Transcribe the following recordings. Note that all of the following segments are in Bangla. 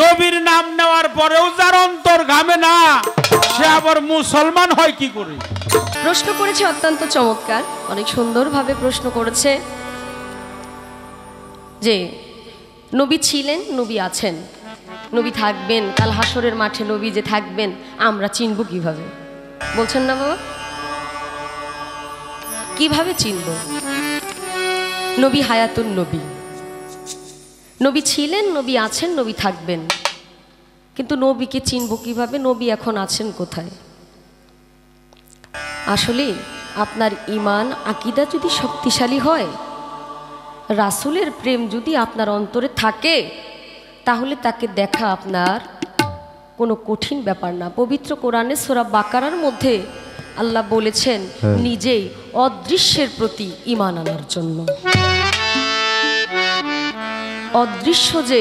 নবীর নাম নেওয়ার পরেও যার অন্তর ঘামে না সে আবার মুসলমান হয় কি করে? প্রশ্ন করেছে অত্যন্ত চমৎকার, অনেক সুন্দরভাবে প্রশ্ন করেছে যে নবী ছিলেন, নবী আছেন, নবী থাকবেন, কাল হাসরের মাঠে নবী যে থাকবেন আমরা চিনব কিভাবে? বলছেন না বাবা, কিভাবে চিনব? নবী হায়াতুন নবী, নবী ছিলেন, নবী আছেন, নবী থাকবেন, কিন্তু নবীকে চিনব কিভাবে? নবী এখন আছেন কোথায়? আসলে আপনার ঈমান আকীদা যদি শক্তিশালী হয়, রাসূলের প্রেম যদি আপনার অন্তরে থাকে, তাহলে তাকে দেখা আপনার কোনো কঠিন ব্যাপার না। পবিত্র কোরআনে সূরা বাকারার মধ্যে আল্লাহ বলেছেন নিজেই অদৃশ্যের প্রতি ঈমান আনার জন্য। অদৃশ্য যে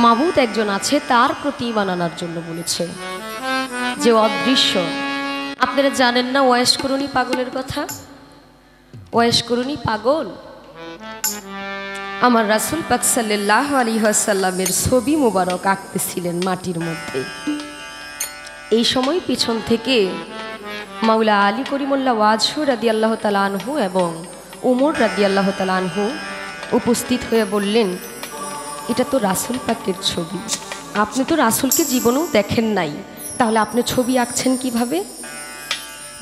মাবুদ একজন আছে তার প্রতি ঈমান আনার জন্য বলেছে, যে অদৃশ্য। আপনারা জানেন না ওয়াইস করুনি পাগলের কথা? ওয়াইস করুনি পাগল আমার রাসূল পাক সাল্লাল্লাহু আলাইহি ওয়াসাল্লামের ছবি মোবারক আঁকতেছিলেন মাটির মধ্যে। এই সময় পিছন থেকে মাওলা আলী করিমুল্লাহ ওয়াজহু রাদিয়াল্লাহু তাআলা আনহু এবং উমর রাদিয়াল্লাহু তাআলা আনহু উপস্থিত হয়ে বললেন, এটা তো রাসূল পাকের ছবি, আপনি তো রাসূলকে জীবনেও দেখেন নাই, তাহলে আপনি ছবি আঁকছেন কিভাবে?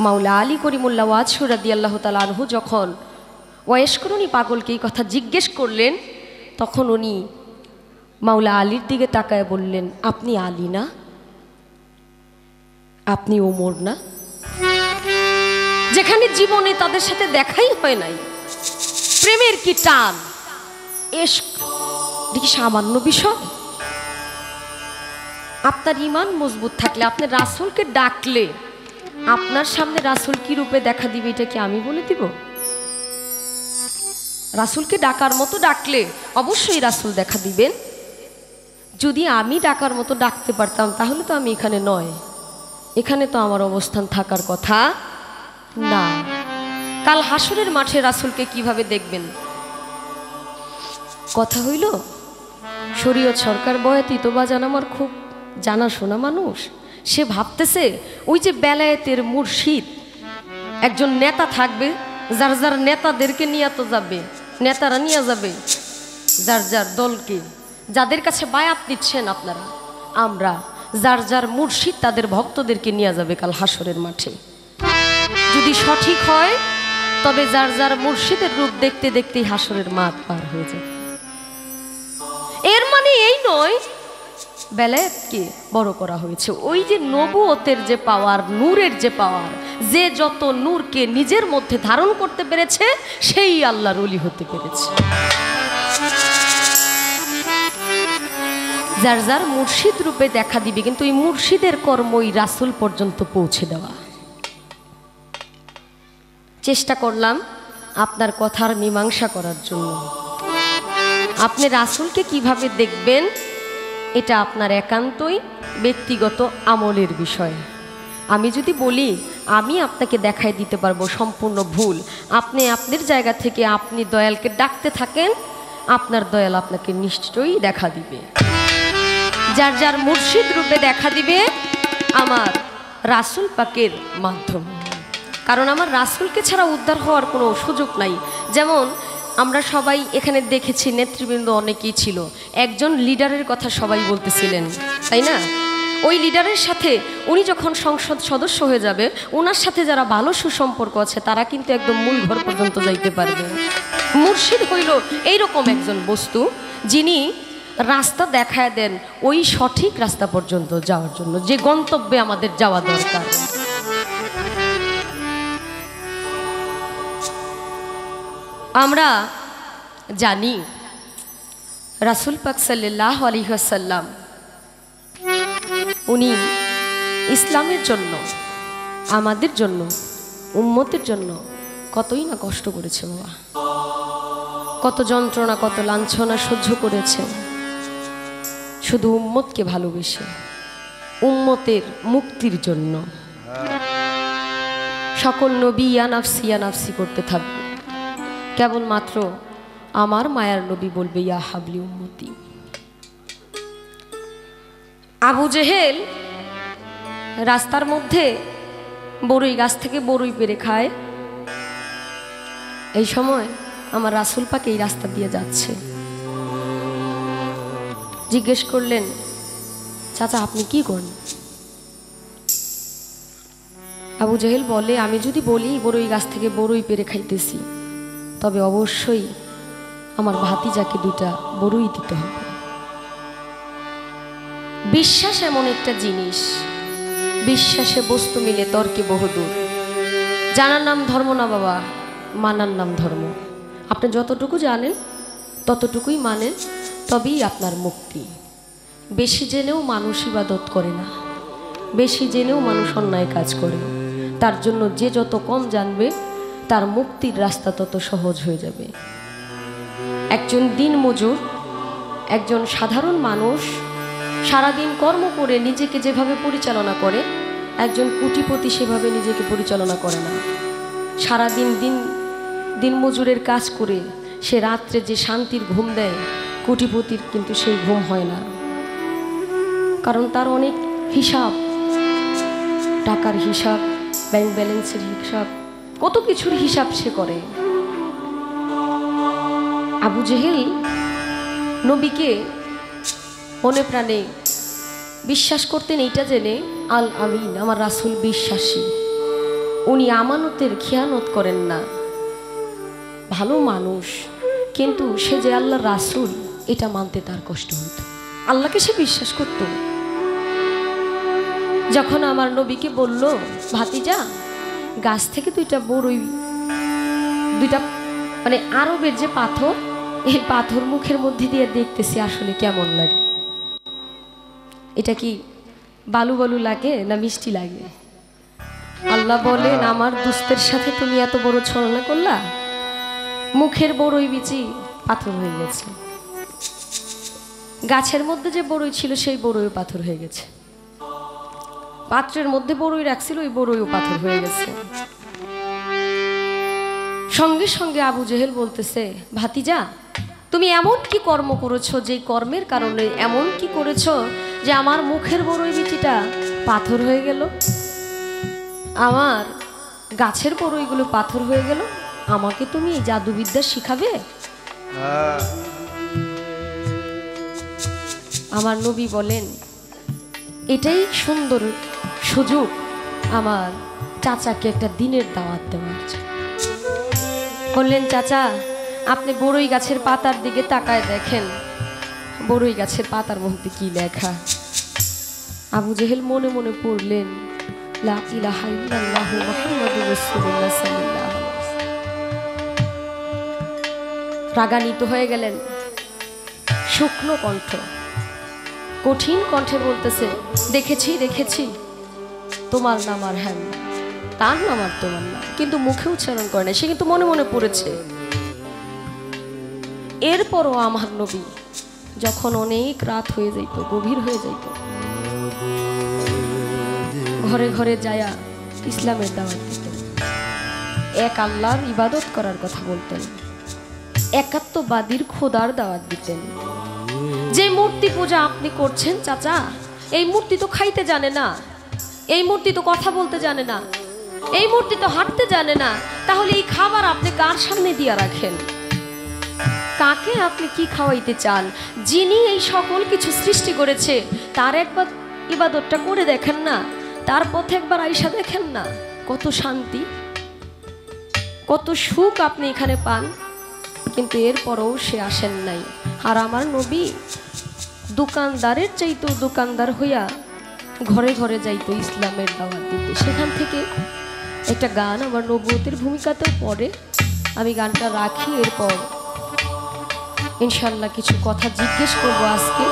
মাওলা আলী করিমুল্লাহ ওয়াজহু রাদিয়াল্লাহু তাআলা আনহু যখন ওয়াইস করুনি পাগলকে এই কথা জিজ্ঞেস করলেন, তখন উনি মাওলা আলীর দিকে তাকায় বললেন, আপনি আলী না? আপনি ওমর না? যেখানে জীবনে তাদের সাথে দেখাই হয় নাই, প্রেমের কি টান, ইশক, দেখি সামান্য বিষয়। আপনার ঈমান মজবুত থাকলে আপনি রাসূলকে ডাকলে আপনার সামনে রাসূল কি রূপে দেখা দিবে এটা কি আমি বলে দিব? রাসূলকে ডাকার মতো ডাকলে অবশ্যই রাসূল দেখা দিবেন। যদি আমি ডাকার মতো ডাকতে পারতাম তাহলে তো আমি এখানে নয়, এখানে তো আমার অবস্থান থাকার কথা না। কাল হাসরের মাঠে রাসূলকে কিভাবে দেখবেন? কথা হইল শরীয়ত সরকার বয়াতি তো বাজান আমার খুব জানাশোনা মানুষ, সে ভাবতেছে ওই যে বেলায়েতের মুর্শিদ একজন নেতা থাকবে, যার যার নেতাদেরকে নিয়ে তো যাবে, নেতারা নিয়ে যাবে যার যার দলকে, যাদের কাছে বায়াত নিচ্ছেন আপনারা, আমরা যার যার মুর্শিদ তাদের ভক্তদেরকে নিয়ে যাবে কাল হাসরের মাঠে। যদি সঠিক হয় তবে যার যার মুর্শিদের রূপ দেখতে দেখতেই হাসরের মাঠ পার হয়ে যাবে। এর মানে এই নয় বেলায়েতকে বড় করা হয়েছে, ওই যে নবুয়তের যে পাওয়ার, নূরের যে পাওয়ার, যে যত নূরকে নিজের মধ্যে ধারণ করতে পেরেছে সেই আল্লাহর ওলি হতে পেরেছে। যার যার মুর্শিদ রূপে দেখা দিবে, কিন্তু এই মুর্শিদের কর্মই রাসূল পর্যন্ত পৌঁছে দেওয়া। চেষ্টা করলাম আপনার কথার মীমাংসা করার জন্য। আপনি রাসূলকে কিভাবে দেখবেন এটা আপনার একান্তই ব্যক্তিগত আমলের বিষয়। আমি যদি বলি আমি আপনাকে দেখাই দিতে পারবো, সম্পূর্ণ ভুল। আপনি আপনার জায়গা থেকে আপনি দয়ালকে ডাকতে থাকেন, আপনার দয়াল আপনাকে নিশ্চয়ই দেখা দিবে। যার যার মুর্শিদ রূপে দেখা দিবে আমার রাসূল পাকের মাধ্যমে, কারণ আমার রাসূলকে ছাড়া উদ্ধার হওয়ার কোনো সুযোগ নাই। যেমন আমরা সবাই এখানে দেখেছি নেতৃবৃন্দ অনেকেই ছিল, একজন লিডারের কথা সবাই বলতেছিলেন, তাই না? ওই লিডারের সাথে উনি যখন সংসদ সদস্য হয়ে যাবে, ওনার সাথে যারা ভালো সুসম্পর্ক আছে তারা কিন্তু একদম মূল ঘর পর্যন্ত যাইতে পারবে। মুর্শিদ হইল এইরকম একজন বস্তু যিনি রাস্তা দেখায় দেন ওই সঠিক রাস্তা পর্যন্ত যাওয়ার জন্য, যে গন্তব্যে আমাদের যাওয়া দরকার। আমরা জানি রাসূল পাক সাল্লাল্লাহু আলাইহি ওয়াসাল্লাম উনি ইসলামের জন্য, আমাদের জন্য, উম্মতের জন্য কতই না কষ্ট করেছে বাবা, কত যন্ত্রণা, কত লাঞ্ছনা সহ্য করেছে, শুধু উম্মতকে ভালোবেসে, উম্মতের মুক্তির জন্য। সকল নবী ইয়া নাফসি ইয়া নাফসি করতে থাকবে, কেবলমাত্র আমার মায়ার নবী বলবে ইয়া হাবলি উম্মতি। আবু জেহেল রাস্তার মধ্যে বড়ই গাছ থেকে বড়ই পেড়ে খায়। এই সময় আমার রাসূল পাক এই রাস্তা দিয়ে যাচ্ছে। জিজ্ঞেস করলেন, চাচা আপনি কি করেন? আবু জেহেল বলে, আমি যদি বলি বড়ই গাছ থেকে বড়ই পেড়ে খাইতেছি, তবে অবশ্যই আমার ভাতিজাকে দুটা বড়ই দিতে হবে। বিশ্বাস এমন একটা জিনিস, বিশ্বাসে বস্তু মিলে তর্কে বহুদূর। জানার নাম ধর্ম না বাবা, মানার নাম ধর্ম। আপনি যতটুকু জানেন ততটুকুই মানেন, তবেই আপনার মুক্তি। বেশি জেনেও মানুষ ইবাদত করে না, বেশি জেনেও মানুষ অন্যায় কাজ করে। তার জন্য যে যত কম জানবে তার মুক্তির রাস্তা তত সহজ হয়ে যাবে। একজন দিনমজুর, একজন সাধারণ মানুষ সারাদিন কর্ম করে নিজেকে যেভাবে পরিচালনা করে, একজন কোটিপতি সেভাবে নিজেকে পরিচালনা করে না। সারাদিন দিনমজুরের কাজ করে সে রাত্রে যে শান্তির ঘুম দেয়, কোটিপতির কিন্তু সেই ঘুম হয় না। কারণ তার অনেক হিসাব, টাকার হিসাব, ব্যাংক ব্যালেন্সের হিসাব, কত কিছুর হিসাব সে করে। আবু জেহেল নবীকে মনে প্রাণে বিশ্বাস করতেন, এইটা জেনে আল আমিন, আমার রাসূল বিশ্বাসী, উনি আমানতের খেয়ানত করেন না, ভালো মানুষ। কিন্তু সে যে আল্লাহর রাসূল এটা মানতে তার কষ্ট হতো। আল্লাহকে সে বিশ্বাস করত। যখন আমার নবীকে বলল, ভাতিজা গাছ থেকে দুইটা মানে আরবের যে পাথর, এই পাথর মুখের মধ্যে দিয়ে দেখতেছি আসলে কেমন লাগে, এটা কি বালু বালু লাগে না মিষ্টি লাগে? আল্লাহ বলেন, আমার দুস্তের সাথে তুমি এত বড় ছলনা করলা, মুখের বড়ই বিচি পাথর হয়ে গেছে। গাছের মধ্যে যে বড়ই ছিল সেই বড়ইও পাথর হয়ে গেছে। পাত্রের মধ্যে বড়ই রাখছিল, ওই বড়ইও পাথর হয়ে গেছে। সঙ্গে সঙ্গে আবু জেহেল বলতেছে, ভাতিজা তুমি এমন কি কর্ম করেছো, যে কর্মের কারণে এমন কি করেছো যে আমার মুখের বড়ই বিচিটা পাথর হয়ে গেল, আমার গাছের বড়ইগুলো পাথর হয়ে গেল? আমাকে তুমি এই জাদুবিদ্যা শিখাবে? আমার নবী বলেন, এটাই সুন্দর সুযোগ আমার চাচাকে একটা দিনের দাওয়াত দেওয়ার। বললেন, চাচা আপনি বড়ই গাছের পাতার দিকে তাকায় দেখেন, বড়ই গাছের পাতার মধ্যে কি লেখা? আবু জেহেল মনে মনে পড়লেন, লা ইলাহা ইল্লাল্লাহু মুহাম্মাদুর রাসূলুল্লাহ সাল্লাল্লাহু আলাইহি ওয়াসাল্লাম। রাগান্বিত হয়ে গেলেন। শুকনো কণ্ঠ, কঠিন কণ্ঠে বলতেছে, দেখেছি দেখেছি, তোমার নাম আর হ্যাঁ, তার নাম আর তোমার নাম, কিন্তু মুখে উচ্চারণ করে না। সে কিন্তু মনে মনে পড়েছে। এরপরও আমার নবী যখন অনেক রাত হয়ে যাইত, গভীর হয়ে যাইত, ঘরে ঘরে যায়া ইসলামের দাওয়াত দিতেন, এক আল্লাহর ইবাদত করার কথা বলতেন, একাত্মবাদীর খোদার দাওয়াত দিতেন। যে মূর্তি পূজা আপনি করছেন চাচা, এই মূর্তি তো খাইতে জানে না, এই মূর্তি তো কথা বলতে জানে না, এই মূর্তি তো হাঁটতে জানে না, তাহলে এই খাবার আপনি কার সামনে দিয়া রাখেন? কাকে আপনি কি খাওয়াইতে চান? যিনি এই সকল কিছু সৃষ্টি করেছে তার একবার ইবাদতটা করে দেখেন না, তার পথে একবার আইসা দেখেন না, কত শান্তি, কত সুখ আপনি এখানে পান। কিন্তু এরপরও সে আসেন নাই। আর আমার নবী দোকানদারের চাইতো দোকানদার হইয়া ঘরে ঘরে যাইতো ইসলামের দাওয়াত দিতে। সেখান থেকে একটা গান আমার নবুয়তের ভূমিকাতেও পড়ে, আমি গানটা রাখি, এরপর ইনশাল্লাহ কিছু কথা জিজ্ঞেস করবো আজকে।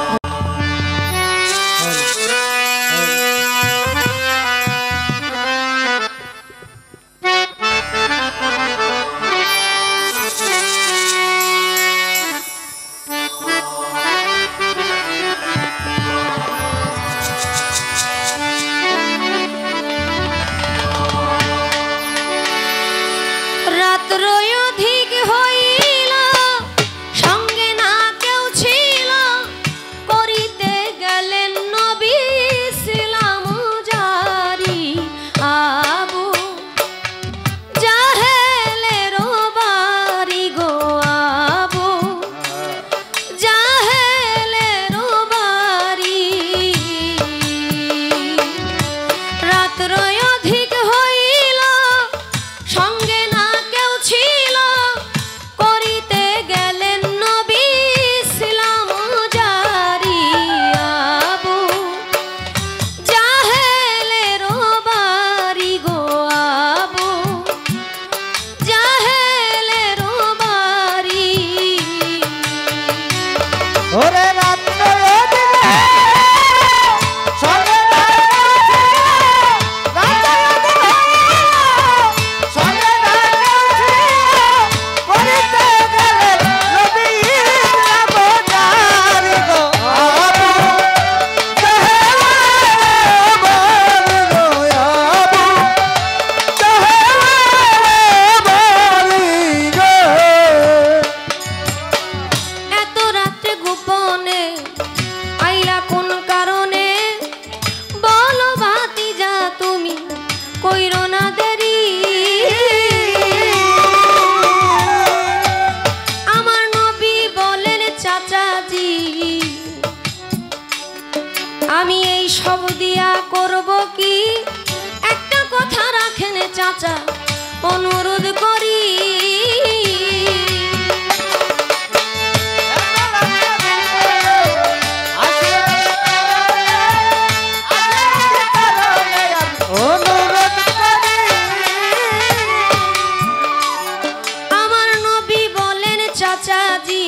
আমি এই সব দিয়া করব কি একটা কথা রাখেন চাচা অনুরোধ করি আমার নবী বলেন চাচাজি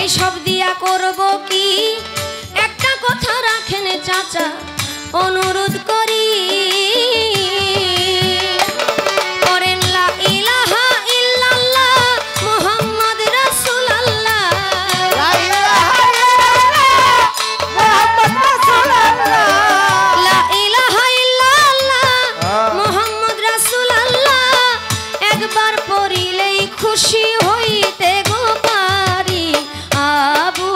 এই সব দিয়া করব কি একটা কথা রাখেন চাচা অনুরোধ করি করেন লা ইলাহা ইল্লাল্লাহ মুহাম্মদ রাসূলুল্লাহ লা ইলাহা ইল্লাল্লাহ মুহাম্মদ রাসূলুল্লাহ লা ইলাহা ইল্লাল্লাহ মুহাম্মদ রাসূলুল্লাহ একবার পড়িলেই খুশি হইতে গো পারি আবু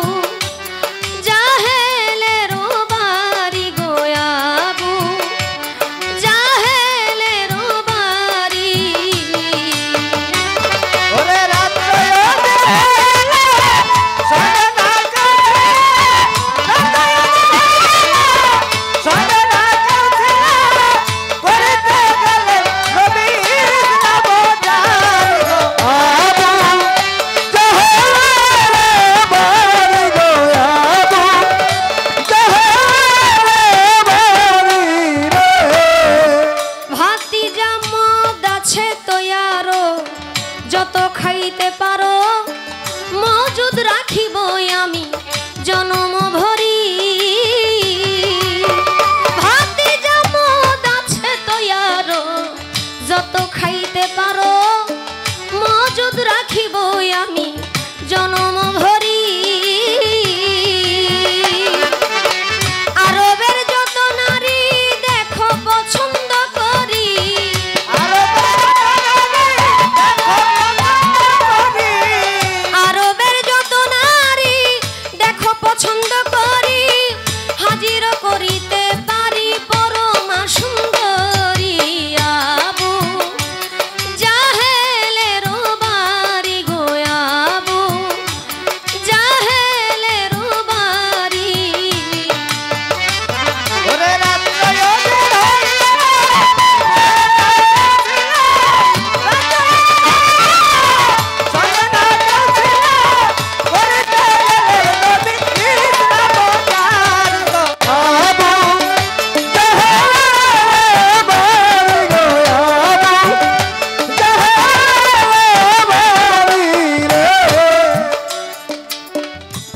যত খাইতে পারো মজুদ রাখিব আমি জনম ভরি ভাতি জামদ আছে তৈয়ারো যত খাইতে পারো মজুদ রাখিব আমি জনম ভরি আরবের যত নারী দেখো পছন্দ করি পছন্দ করি হাজির করিতে পারি পরমা সুন্দরী আবু জাহেলের বাড়ি গো আবু জাহেলের বাড়ি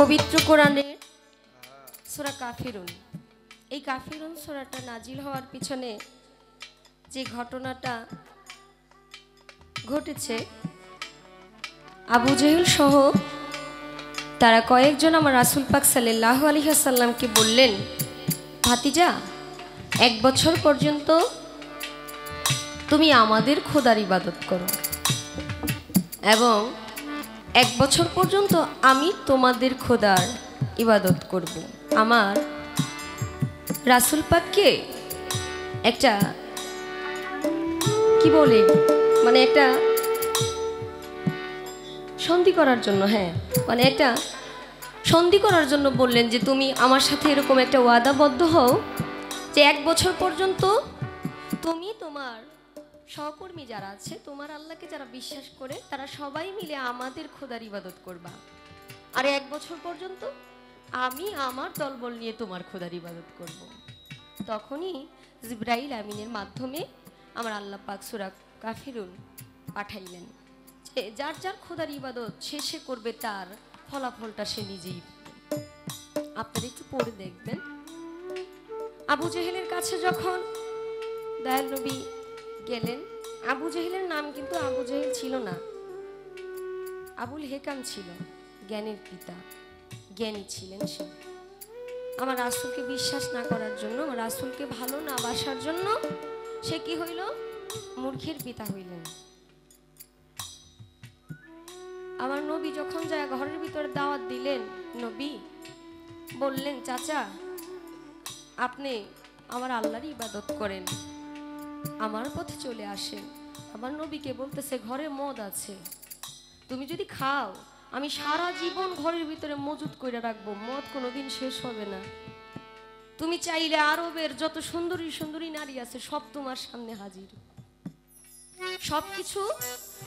পবিত্র কোরআনের সূরা কাফিরুন এই কাফিরুন সূরাটা নাজিল হওয়ার পিছনে যে ঘটনাটা ঘটেছে আবু জেহেল সহ তারা কয়েকজন আমার রাসূল পাক সাল্লাল্লাহু আলাইহি ওয়াসাল্লামকে বললেন ভাতিজা 1 বছর পর্যন্ত তুমি আমাদের খোদার ইবাদত করো এবং 1 বছর পর্যন্ত আমি তোমাদের খোদার ইবাদত করব আমার রাসূল পাককে একটা কি বলে মানে একটা সন্ধি করার জন্য মানে একটা সন্ধি করার জন্য বললেন যে তুমি আমার সাথে এরকম একটা ওয়াদাবদ্ধ হও যে 1 বছর পর্যন্ত তুমি তোমার সহকর্মী যারা আছে তোমার আল্লাহকে যারা বিশ্বাস করে তারা সবাই মিলে আমাদের খোদার ইবাদত করবা আর 1 বছর পর্যন্ত আমি আমার দলবল নিয়ে তোমার খোদার ইবাদত করব। তখনই জিবরাইল আমিনের মাধ্যমে আমার আল্লাহ পাক সূরা কাফিরুন পাঠাইলেন যে যার যার খোদার ইবাদত সে করবে তার ফলাফলটা সে নিজেই আপনারা একটু পড়ে দেখবেন। আবু জেহেলের কাছে যখন দয়াল নবী গেলেন, আবু জেহেলের নাম কিন্তু আবু জেহেল ছিল না, আবুল হেকাম ছিল, জ্ঞানের পিতা, জ্ঞানী ছিলেন সে। আমার রাসূলকে বিশ্বাস না করার জন্য, আমার রাসূলকে ভালো না বাসার জন্য সে কি হইল? মূর্খের পিতা হইলেন। আমার নবী যখন যায় ঘরের ভিতরে দাওয়াত দিলেন, নবী বললেন, চাচা আপনি আমার আল্লাহর ইবাদত করেন, আমার পথে চলে আসেন। আমার নবীকে বলতেছে, ঘরে মদ আছে, তুমি যদি খাও আমি সারা জীবন ঘরের ভিতরে মজুত করে রাখবো, মদ কোনোদিন শেষ হবে না। তুমি চাইলে আরবের যত সুন্দরী সুন্দরী নারী আছে সব তোমার সামনে হাজির, সবকিছু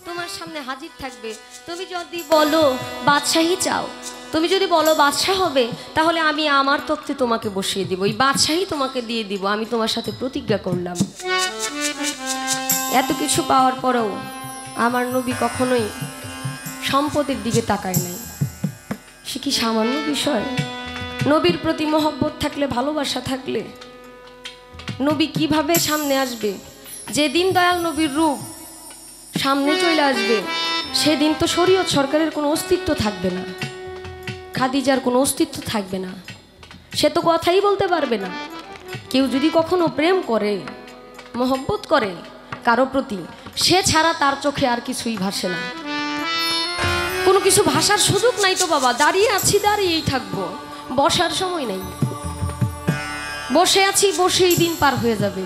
তোমার সামনে হাজির থাকবে। তুমি যদি বলো বাদশাহী চাও, তুমি যদি বলো বাদশাহ হবে, তাহলে আমি আমার তত্ত্বে তোমাকে বসিয়ে দিব, এই বাদশাহী তোমাকে দিয়ে দিব, আমি তোমার সাথে প্রতিজ্ঞা করলাম। এত কিছু পাওয়ার পরেও আমার নবী কখনোই সম্পদের দিকে তাকায় নাই। সে কি সামান্য বিষয়? নবীর প্রতি মহব্বত থাকলে, ভালোবাসা থাকলে নবী কিভাবে সামনে আসবে? যেদিন দয়াল নবীর রূপ সামনে চলে আসবে, সেদিন তো শরীয়ত সরকারের কোনো অস্তিত্ব থাকবে না, খাদিজার কোনো অস্তিত্ব থাকবে না, সে তো কথাই বলতে পারবে না। কেউ যদি কখনো প্রেম করে, মহব্বত করে কারো প্রতি, সে ছাড়া তার চোখে আর কিছুই ভাসে না, কোনো কিছু ভাষার সুযোগ নাই। তো বাবা দাঁড়িয়ে আছি, দাঁড়িয়েই থাকবো, বসার সময় নেই, বসে আছি, বসেই দিন পার হয়ে যাবে,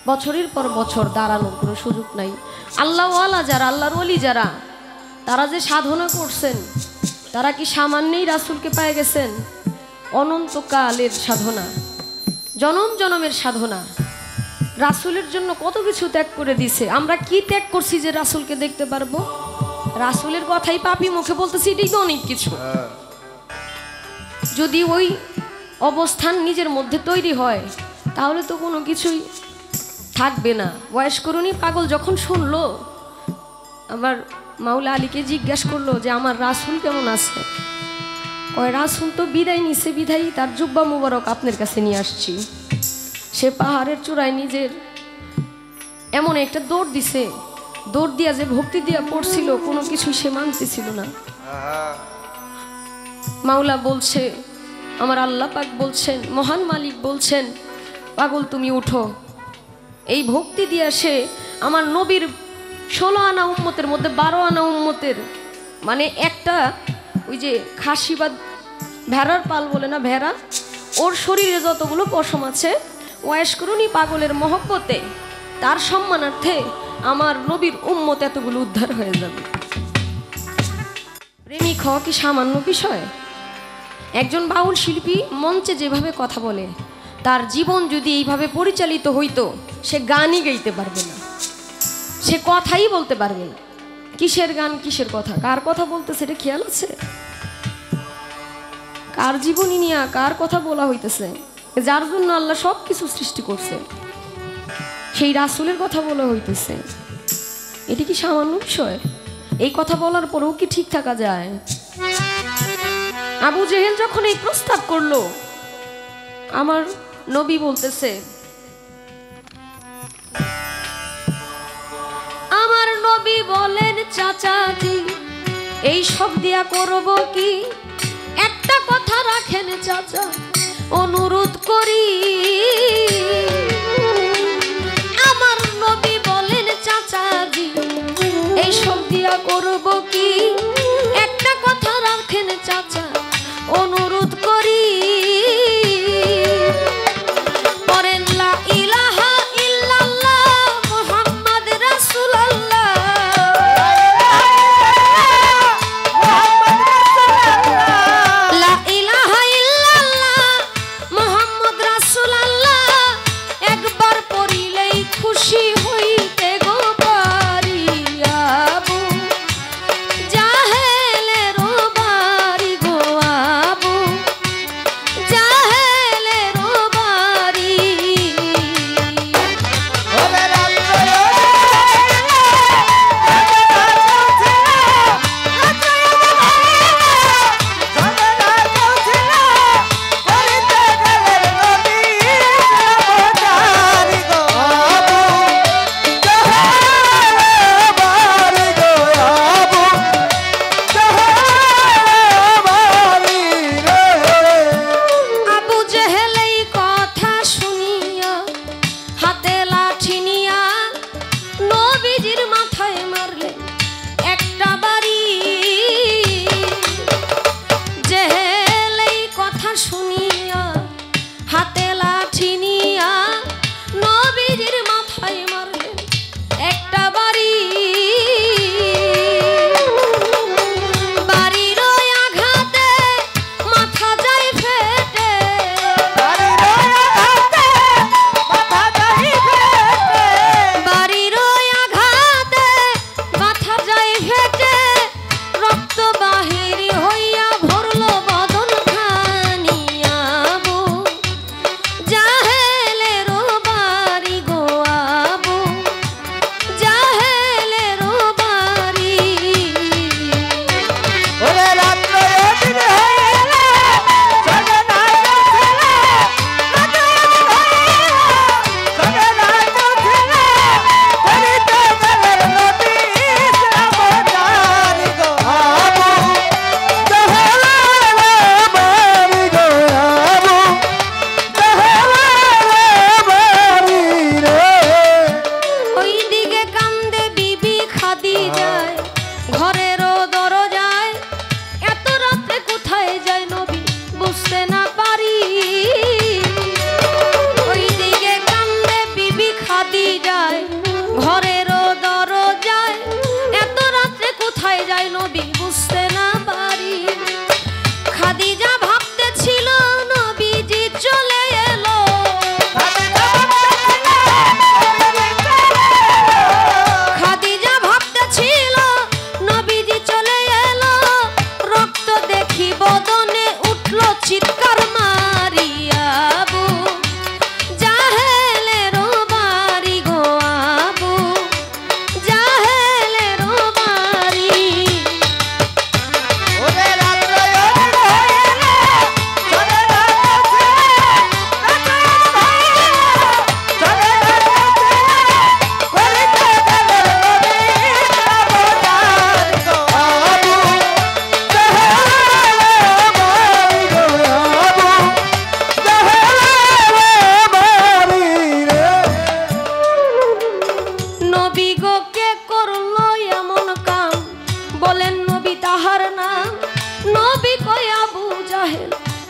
বছরের পর বছর দাঁড়ানোর কোনো সুযোগ নাই। আল্লাহওয়ালা যারা, আল্লাহর ওলি যারা, তারা যে সাধনা করছেন, তারা কি সামান্যই রাসূলকে পেয়ে গেছেন? অনন্তকালের সাধনা, জনম জনমের সাধনা, রাসূলের জন্য কত কিছু ত্যাগ করে দিছে। আমরা কি ত্যাগ করছি যে রাসূলকে দেখতে পারবো? রাসূলের কথাই পাপি মুখে বলতেছি, এটাই তো অনেক কিছু। যদি ওই অবস্থান নিজের মধ্যে তৈরি হয়, তাহলে তো কোনো কিছুই থাকবে না। বয়স্করণী পাগল যখন শুনলো, আমার মাওলা আলীকে জিজ্ঞাসা করলো যে আমার রাসূল কেমন আছে? ওই রাসূল তো বিদায় নিছে, বিদায়ী তার জুব্বা মুবারক আপনার কাছে নিয়ে আসছি। সে পাহাড়ের চূড়ায় নিজের এমন একটা দৌড় দিছে, দৌড় দিয়া যে ভক্তি দিয়া পড়ছিল, কোনো কিছু সে মানতেছিল না। মাওলা বলছে, আমার আল্লাহ পাক বলছেন, মহান মালিক বলছেন, পাগল তুমি উঠো। এই ভক্তি দিয়া সে আমার নবীর 16 আনা উম্মতের মধ্যে 12 আনা উম্মতের, মানে একটা ওই যে খাসি বা ভেড়ার পাল বলে না, ভেড়া, ওর শরীরে যতগুলো পশম আছে, ওয়াইশকরুনি পাগলের মহব্বতে, তার সম্মানার্থে আমার নবীর উম্মত এতগুলো উদ্ধার হয়ে যাবে। প্রেমিক হওয়া কি সামান্য বিষয়? একজন বাউল শিল্পী মঞ্চে যেভাবে কথা বলে, তার জীবন যদি এইভাবে পরিচালিত হইতো, সে গানই গাইতে পারবে না, সে কথাই বলতে পারবে না। কিসের গান, কিসের কথা, কার কথা বলতেছে এটা খেয়াল আছে? কার জীবনী নিয়ে কার কথা বলা হইতেছে? যার জন্য আল্লাহ সব কিছু সৃষ্টি করছে, সেই রাসূলের কথা বলা হইতেছে। এটি কি সামান্য বিষয়? এই কথা বলার পরেও কি ঠিক থাকা যায়? আবু জেহেল যখন এই প্রস্তাব করলো, আমার নবী বলতেছে, আমার নবী বলেন, চাচাজি এই সব দিয়া করব কি? একটা কথা রাখেন চাচা, অনুরোধ করি। আমার নবী বলেন, চাচাজি এই সব দিয়া করব কি? একটা কথা রাখেন চাচা, অনুরোধ করি। পরেন লা ইলাহা ইল্লাল্লাহ মুহাম্মদ রাসূলুল্লাহ, লা ইলাহা ইল্লাল্লাহ মুহাম্মদ রাসূলুল্লাহ।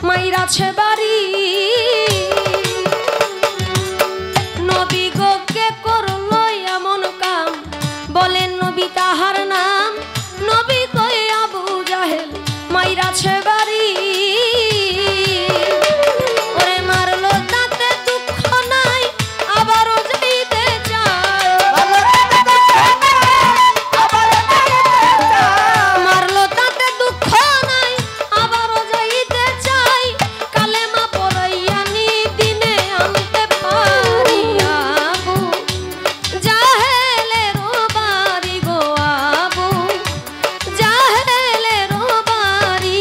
মাইরাছে বাড়ি। নবী গো কে করলো এমন কাম, বলেন নবী তাহার নাম। নবী কই আবু জাহেল মাইরাছে বাড়ি। ওরে মারলো তাতে দুঃখ নাই, আবারও যাইতে চায়। মারলো তাতে দুঃখ নাই, আবারও যাইতে চাই। কালেমা পড়াইয়া নি দিনে আনতে পারি। আবু জাহেলের বাড়ি গো, আবু জাহেলের বাড়ি।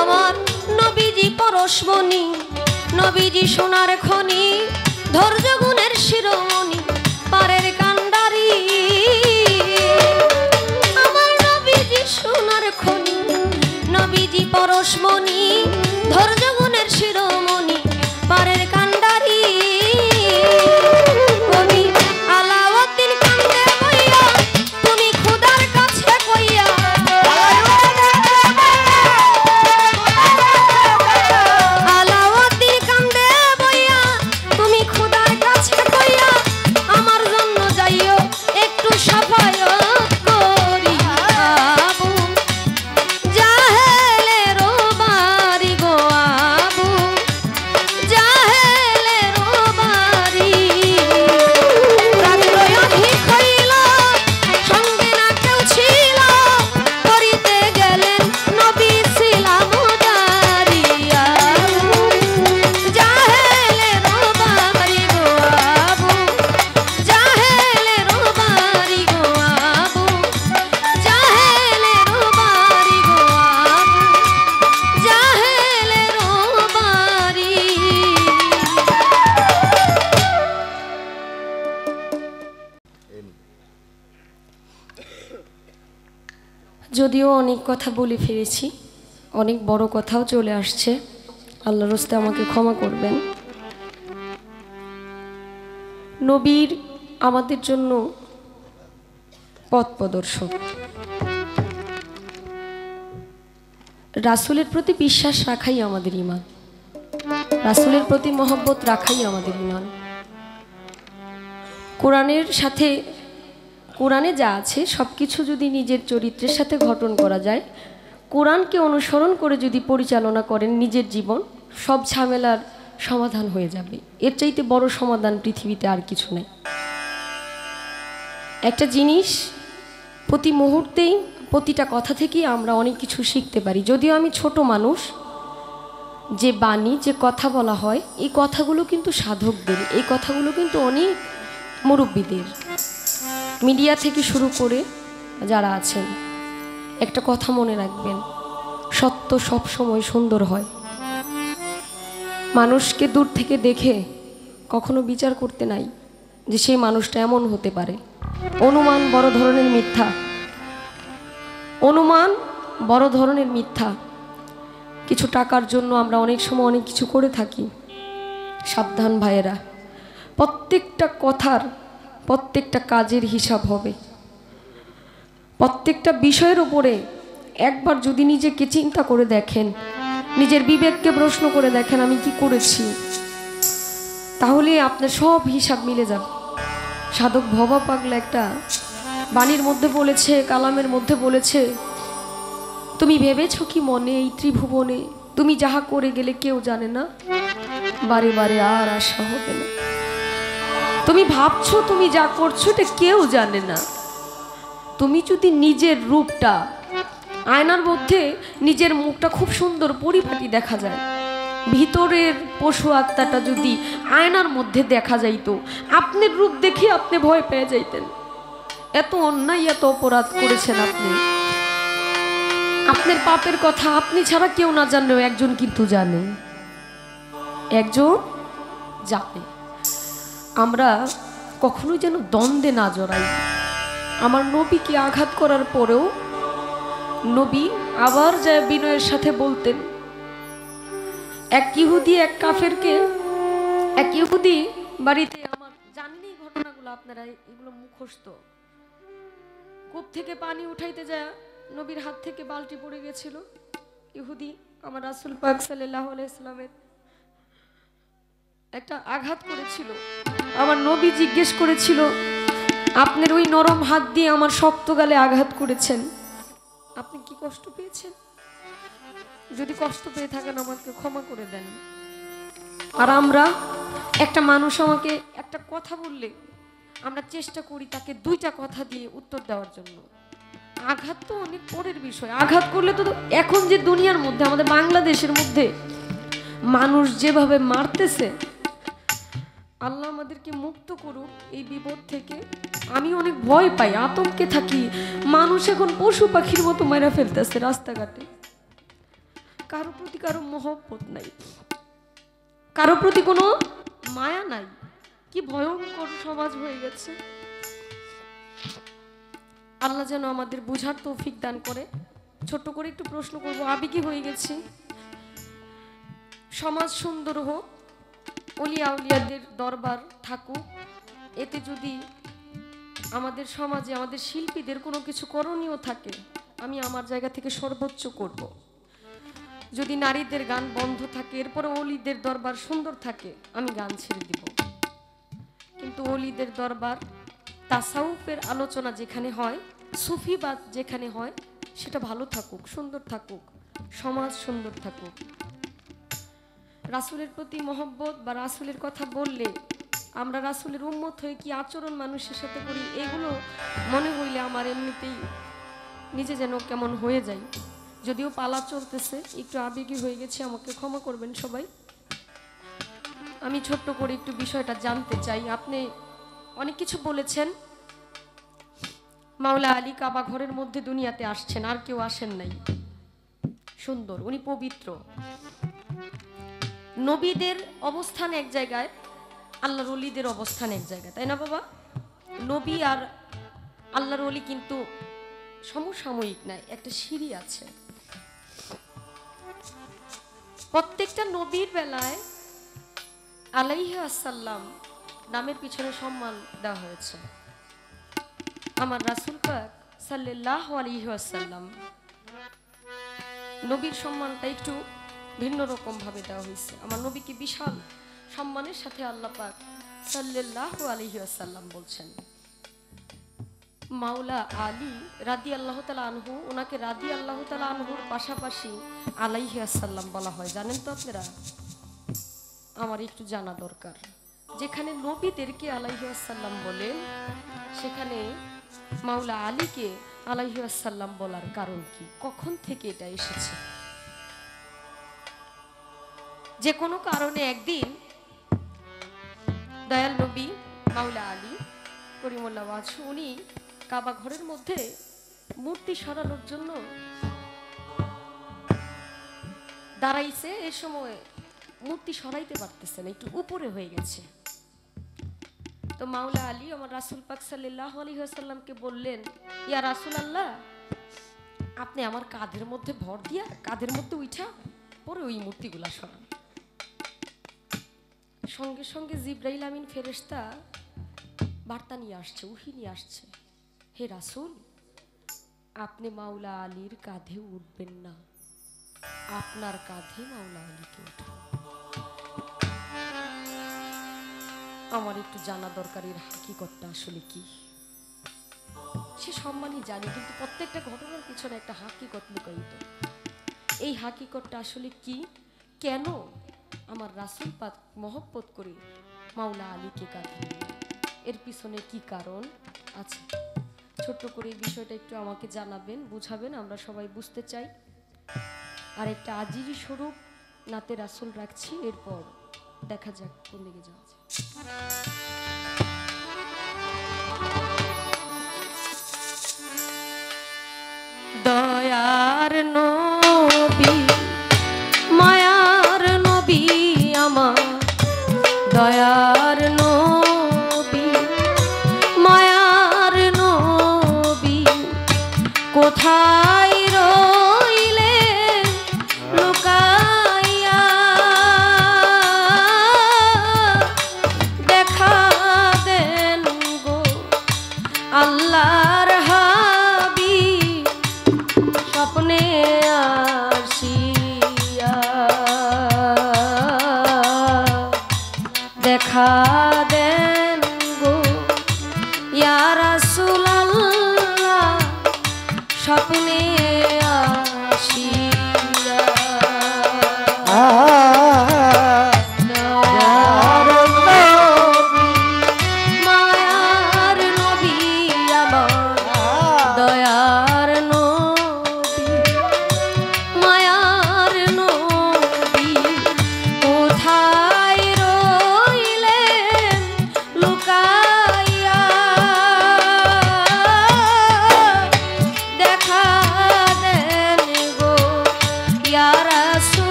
আমার নবীজি পরশমণি, নবীজি সোনার খনি, ধৈর্য গুণের শিরোমণি, পারের কান্ডারি। আমার নবীজি সোনার খনি, নবীজি পরশমণি, ধৈর্য গুণের শিরোমণি, পারের কান্ডারি। কবি আলাউদ্দিন কান্দে কইয়া, তুমি খুদার কাছে কইয়া। আলাউদ্দিন কান্দে বইয়া, তুমি খুদার কাছে কইয়া, আমার জন্য যাইও একটু সাফায়াত করি। আবু জাহেলের বাড়ি গো, আবু জাহেলের বাড়ি। রাত্রয় অধিক হইল, সঙ্গে না কেউ ছিল, করিতে গেলেন নবী ছিলাম দাঁড়ি। আবু জাহেলের বাড়ি গো, আবু জাহেলের বাড়ি গো, আবু জাহেলের বাড়ি গো, আবু জাহেলের বাড়ি। যদিও অনেক কথা বলে ফেলেছি, অনেক বড় কথাও চলে আসছে, আল্লাহর রাস্তে আমাকে ক্ষমা করবেন। নবীর আমাদের জন্য পথ প্রদর্শক, রাসূলের প্রতি বিশ্বাস রাখাই আমাদের ঈমান, রাসূলের প্রতি মহব্বত রাখাই আমাদের ঈমান। কোরআনের সাথে, কোরআনে যা আছে সব কিছু যদি নিজের চরিত্রের সাথে গঠন করা যায়, কোরআনকে অনুসরণ করে যদি পরিচালনা করেন নিজের জীবন, সব ঝামেলার সমাধান হয়ে যাবে। এর চাইতে বড় সমাধান পৃথিবীতে আর কিছু নেই। একটা জিনিস প্রতি মুহূর্তেই, প্রতিটা কথা থেকেই আমরা অনেক কিছু শিখতে পারি। যদিও আমি ছোট মানুষ, যে বাণী, যে কথা বলা হয়, এই কথাগুলো কিন্তু সাধকদের, এই কথাগুলো কিন্তু অনেক মুরব্বীদের, মিডিয়া থেকে শুরু করে যারা আছেন। একটা কথা মনে রাখবেন, সত্য সব সময় সুন্দর হয়। মানুষকে দূর থেকে দেখে কখনো বিচার করতে নাই যে সেই মানুষটা এমন হতে পারে। অনুমান বড় ধরনের মিথ্যা, অনুমান বড় ধরনের মিথ্যা। কিছু টাকার জন্য আমরা অনেক সময় অনেক কিছু করে থাকি। সাবধান ভাইয়েরা, প্রত্যেকটা কথার, প্রত্যেকটা কাজের হিসাব হবে। প্রত্যেকটা বিষয়ের উপরে একবার যদি নিজেকে চিন্তা করে দেখেন, নিজের বিবেককে প্রশ্ন করে দেখেন আমি কি করেছি, তাহলে আপনার সব হিসাব মিলে যাবে। সাধক ভবা পাগলা একটা বাণীর মধ্যে বলেছে, কালামের মধ্যে বলেছে, তুমি ভেবেছো কি মনে এই ত্রিভুবনে তুমি যাহা করে গেলে কেউ জানে না, বারে বারে আর আশা হবে না। তুমি ভাবছো তুমি যা করছো এটা কেউ জানে না। তুমি যদি নিজের রূপটা, আয়নার মধ্যে নিজের মুখটা খুব সুন্দর পরিপাটি দেখা যায়, ভিতরের পশু আত্মাটা যদি আয়নার মধ্যে দেখা যাইতো, আপনার রূপ দেখে আপনি ভয় পেয়ে যাইতেন। এত অন্যায়, এত অপরাধ করেছেন আপনি। আপনার পাপের কথা আপনি ছাড়া কেউ না জানলেও একজন কিন্তু জানে, একজন জানে। আমরা কখনোই যেন দ্বন্দ্বে না জড়াই। আমার নবীকে আঘাত করার পরেও নবী আবার যায় বিনয়ের সাথে বলতেন। এক ইহুদি এক কাফেরকে, এক ইহুদি বাড়িতে, আমার জানেন এই ঘটনাগুলো আপনারা, এগুলো মুখস্থ। কূপ থেকে পানি উঠাইতে যায় নবীর হাত থেকে বালতি পড়ে গেছিল। ইহুদি আমার রাসূল পাক সাল্লাল্লাহু আলাইহি সাল্লামের একটা আঘাত করেছিল। আমার নবী জিজ্ঞেস করেছিল, আপনার ওই নরম হাত দিয়ে আমার শক্ত গালে আঘাত করেছেন, আপনি কি কষ্ট পেয়েছেন? যদি কষ্ট পেয়ে থাকেন আমাকে ক্ষমা করে দেন। আর আমরা, একটা মানুষ আমাকে একটা কথা বললে আমরা চেষ্টা করি তাকে দুইটা কথা দিয়ে উত্তর দেওয়ার জন্য। আঘাত তো অনেক পরের বিষয়। আঘাত করলে তো এখন যে দুনিয়ার মধ্যে, আমাদের বাংলাদেশের মধ্যে মানুষ যেভাবে মারতেছে, আল্লাহ আমাদেরকে মুক্ত করুক এই বিপদ থেকে। আমি অনেক ভয় পাই, আতঙ্কে থাকি। মানুষ এখন পশু পাখির মতো মেরে ফেলতেছে রাস্তাঘাটে। কারো প্রতি কারো মহব্বত নাই, কারো প্রতি কোনো মায়া নাই। কি ভয়ঙ্কর সমাজ হয়ে গেছে। আল্লাহ যেন আমাদের বুঝার তৌফিক দান করে। ছোট্ট করে একটু প্রশ্ন করবো, আবেগী হয়ে গেছি। সমাজ সুন্দর হোক, ওলিয়া উলিয়াদের দরবার থাকুক, এতে যদি আমাদের সমাজে আমাদের শিল্পীদের কোনো কিছু করণীয় থাকে, আমি আমার জায়গা থেকে সর্বোচ্চ করব। যদি নারীদের গান বন্ধ থাকে, এরপরে ওলিদের দরবার সুন্দর থাকে, আমি গান ছেড়ে দিব। কিন্তু ওলিদের দরবার, তাসাউফের আলোচনা যেখানে হয়, সুফিবাদ যেখানে হয়, সেটা ভালো থাকুক, সুন্দর থাকুক, সমাজ সুন্দর থাকুক। রাসূলের প্রতি মহব্বত বা রাসূলের কথা বললে আমরা রাসূলের উম্মত হয়ে কি আচরণ মানুষের সাথে করি, এগুলো মনে হইলে আমার এমনিতেই নিজে যেন কেমন হয়ে যায়। যদিও পালা চলতেছে, একটু আবেগী হয়ে গেছি, আমাকে ক্ষমা করবেন সবাই। আমি ছোট্ট করে একটু বিষয়টা জানতে চাই। আপনি অনেক কিছু বলেছেন। মাওলা আলী কাবা ঘরের মধ্যে দুনিয়াতে আসছেন, আর কেউ আসেন নাই। সুন্দর, উনি পবিত্র। নবীদের অবস্থান এক জায়গায়, আল্লাহর ওলিদের অবস্থান এক জায়গায়, তাই না বাবা? নবী আর আল্লাহর ওলি কিন্তু সমসাময়িক নাই, একটা সিঁড়ি আছে। প্রত্যেকটা নবীর বেলায় আলাইহি আসসালাম নামের পিছনে সম্মান দেওয়া হয়েছে। আমার রাসূল পাক সাল্লাল্লাহু আলাইহি ওয়াসাল্লাম নবীর সম্মানটা একটু ভিন্ন রকম ভাবে দেওয়া হয়েছে। আমার নবীকে বিশাল সম্মানের সাথে আল্লাহ পাক সাল্লাল্লাহু আলাইহি ওয়াসাল্লাম বলছেন। মাওলা আলী রাদিয়াল্লাহু তাআলা আনহু, ওনাকে রাদিয়াল্লাহু তাআলা আনহুর পাশাপাশি আলাইহি আসসালাম বলা হয়, জানেন তো আপনারা? আমার একটু জানা দরকার। যেখানে নবীদেরকে আলাইহি আসসালাম বলেন, সেখানে মাওলা আলীকে আলাইহি আসসালাম বলার কারণ কি? কখন থেকে এটা এসেছে? যে কোনো কারণে একদিন দয়াল নবী মাওলা আলী করিমুল্লাহ ওয়াজহু, উনি কাবা ঘরের মধ্যে মূর্তি সরানোর জন্য দাঁড়াইছে। এই সময় মূর্তি সরাইতে পারতেছে না, একটু উপরে হয়ে গেছে। তো মাওলা আলী আমার রাসূল পাক সাল্লাল্লাহু আলাইহি ওয়াসাল্লামকে বললেন, ইয়া রাসূলুল্লাহ, আপনি আমার কাঁধের মধ্যে ভর দিয়া, কাঁধের মধ্যে উঠা পরে ওই মূর্তিগুলা সরান। সঙ্গে সঙ্গে জিবরাইল আমিন ফেরেশতা বার্তা নিয়ে আসছে, ওহী নিয়ে আসছে, হে রাসূল, আপনি মাওলা আলীর কাঁধে উঠবেন না, আপনার কাঁধে মাওলা আলীকে উঠান। আমার একটু জানা দরকার এর হাকিকতটা আসলে কি। সে সম্মানই জানি, কিন্তু প্রত্যেকটা ঘটনার পিছনে একটা হাকিকত লুকায়িত। এই হাকিকতটা আসলে কি? কেন আমার রাসূল পাক মহব্বত করে মাওলা আলীকে কাঁধে নিলেন? এর পিছনে কি কারণ আছে? ছোট্ট করে এই বিষয়টা একটু আমাকে জানাবেন, বুঝাবেন, আমরা সবাই বুঝতে চাই। আর একটা আজিজি স্বরূপ নাতে রাসূল রাখছি, এরপর দেখা যাক কোন দিকে যাওয়া যায়। দয়ার নবী মায়ার নবী আমার, দয়ার নবী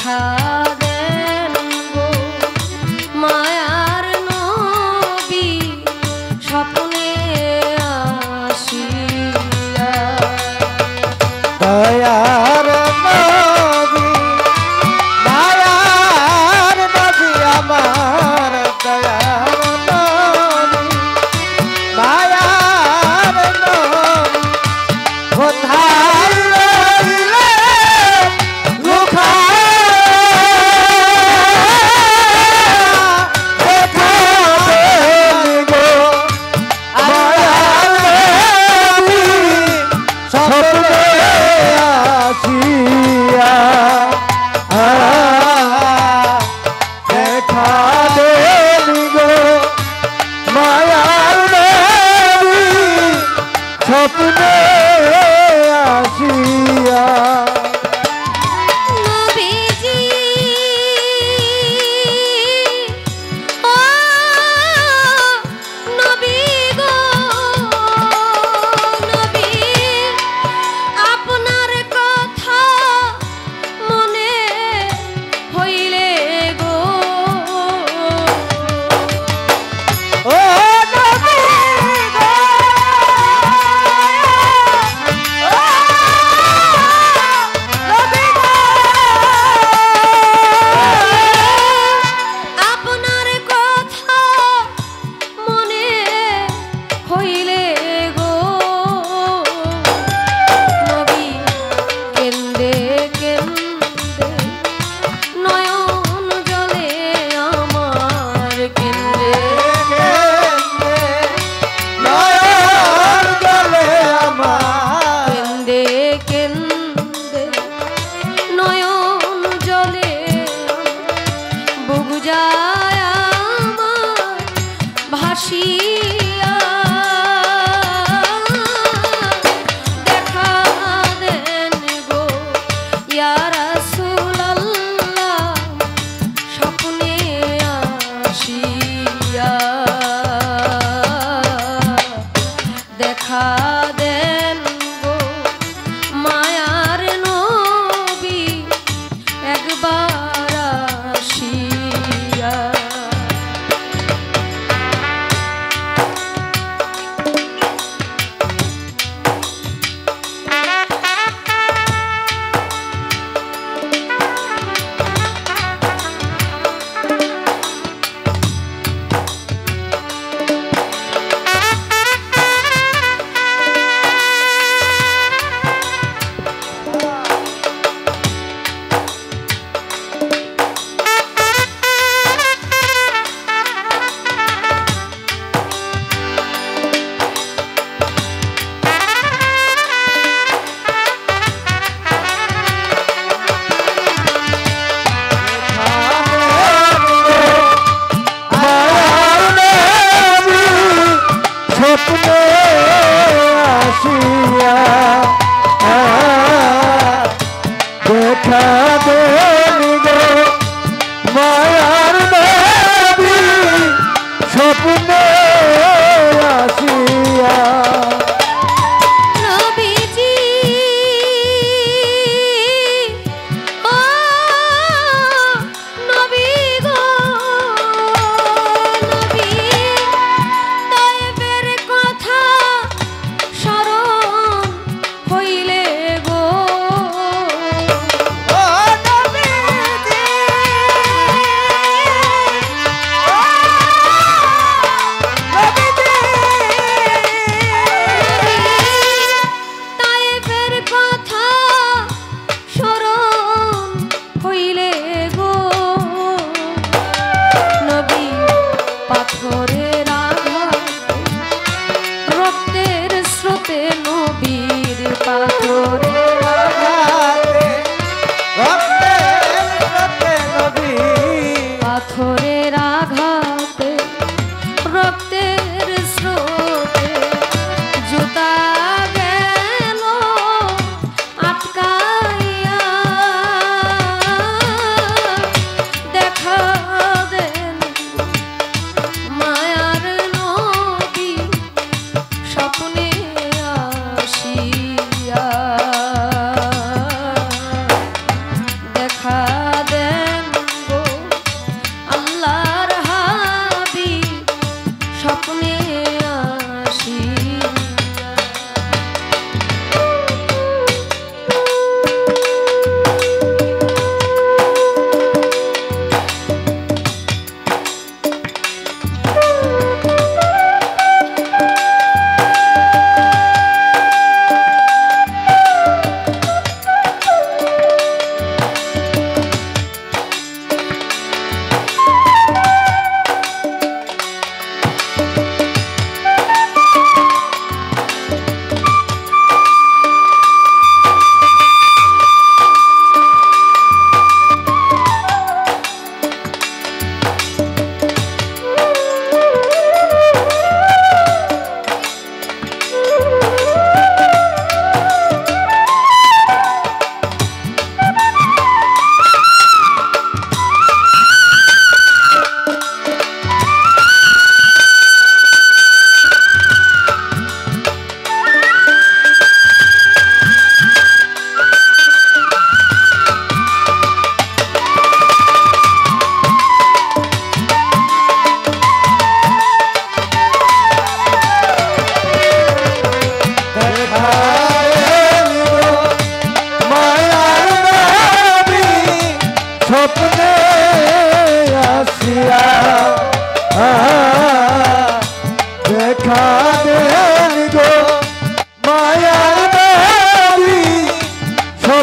দেখা দেন গো মায়ার নবী স্বপ্নে আসিয়া দয়ার নবী মায়ার নবী আমার দয়ার নবী মায়ার নবী কোথায় রইলে লুকায়া দেখা দেন গো মায়ার নবী স্বপ্নে আসিয়া দেখা দেন গো মায়ার নবী স্বপ্নে আসিয়া নবীজি ও নবী গো নবী আপনার কথা মনে হইলে গো ও নবী গো নবী গো আপনার কথা মনে হইলে গো নবী কেন্দে কেন্দে নয়ন জলে আমার কেন্দে নয়ন জলে আমার কেন্দে কেন্দে নয়ন জলে বুক যায় আমার ভাসিয়া দেখা দেন গো ইয়া রাসূলুল্লাহ স্বপ্নে আসিয়া দেখা দেন গো মায়ার নবী একবার আসিয়া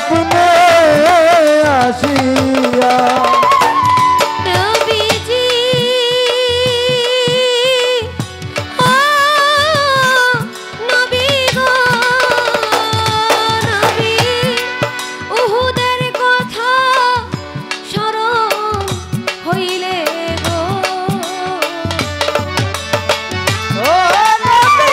স্বপ্নে আসিয়া নবীজি ও নবী গো নবী উহুদের কথা স্মরণ হইলে গো ও নবী গো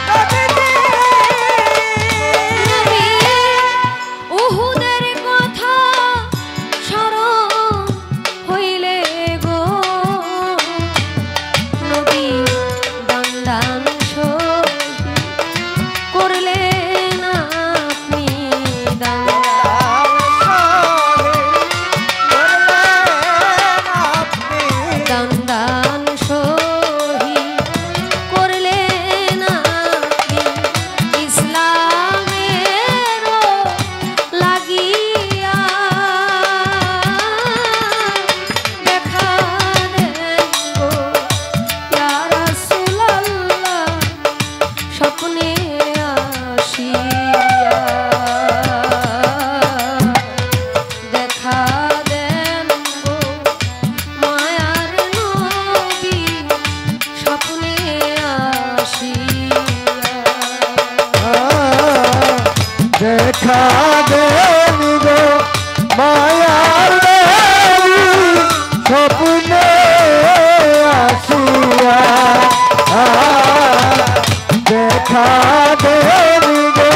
ও নবী উহুদের কথা স্মরণ হইলে গো নবী দান শহীদ করলেন আপনি দান শহীদ করলেন আপনি ইসলামের লাগিয়া দেখা দেন গো ইয়া রাসূলুল্লাহ স্বপ্নে আসিয়া দেখা দেন গো মায়ার নবী স্বপ্নে আসিয়া দেখা দেন গো মায়ার দেবী স্বপ্নে আসিয়া দেখা দেন গো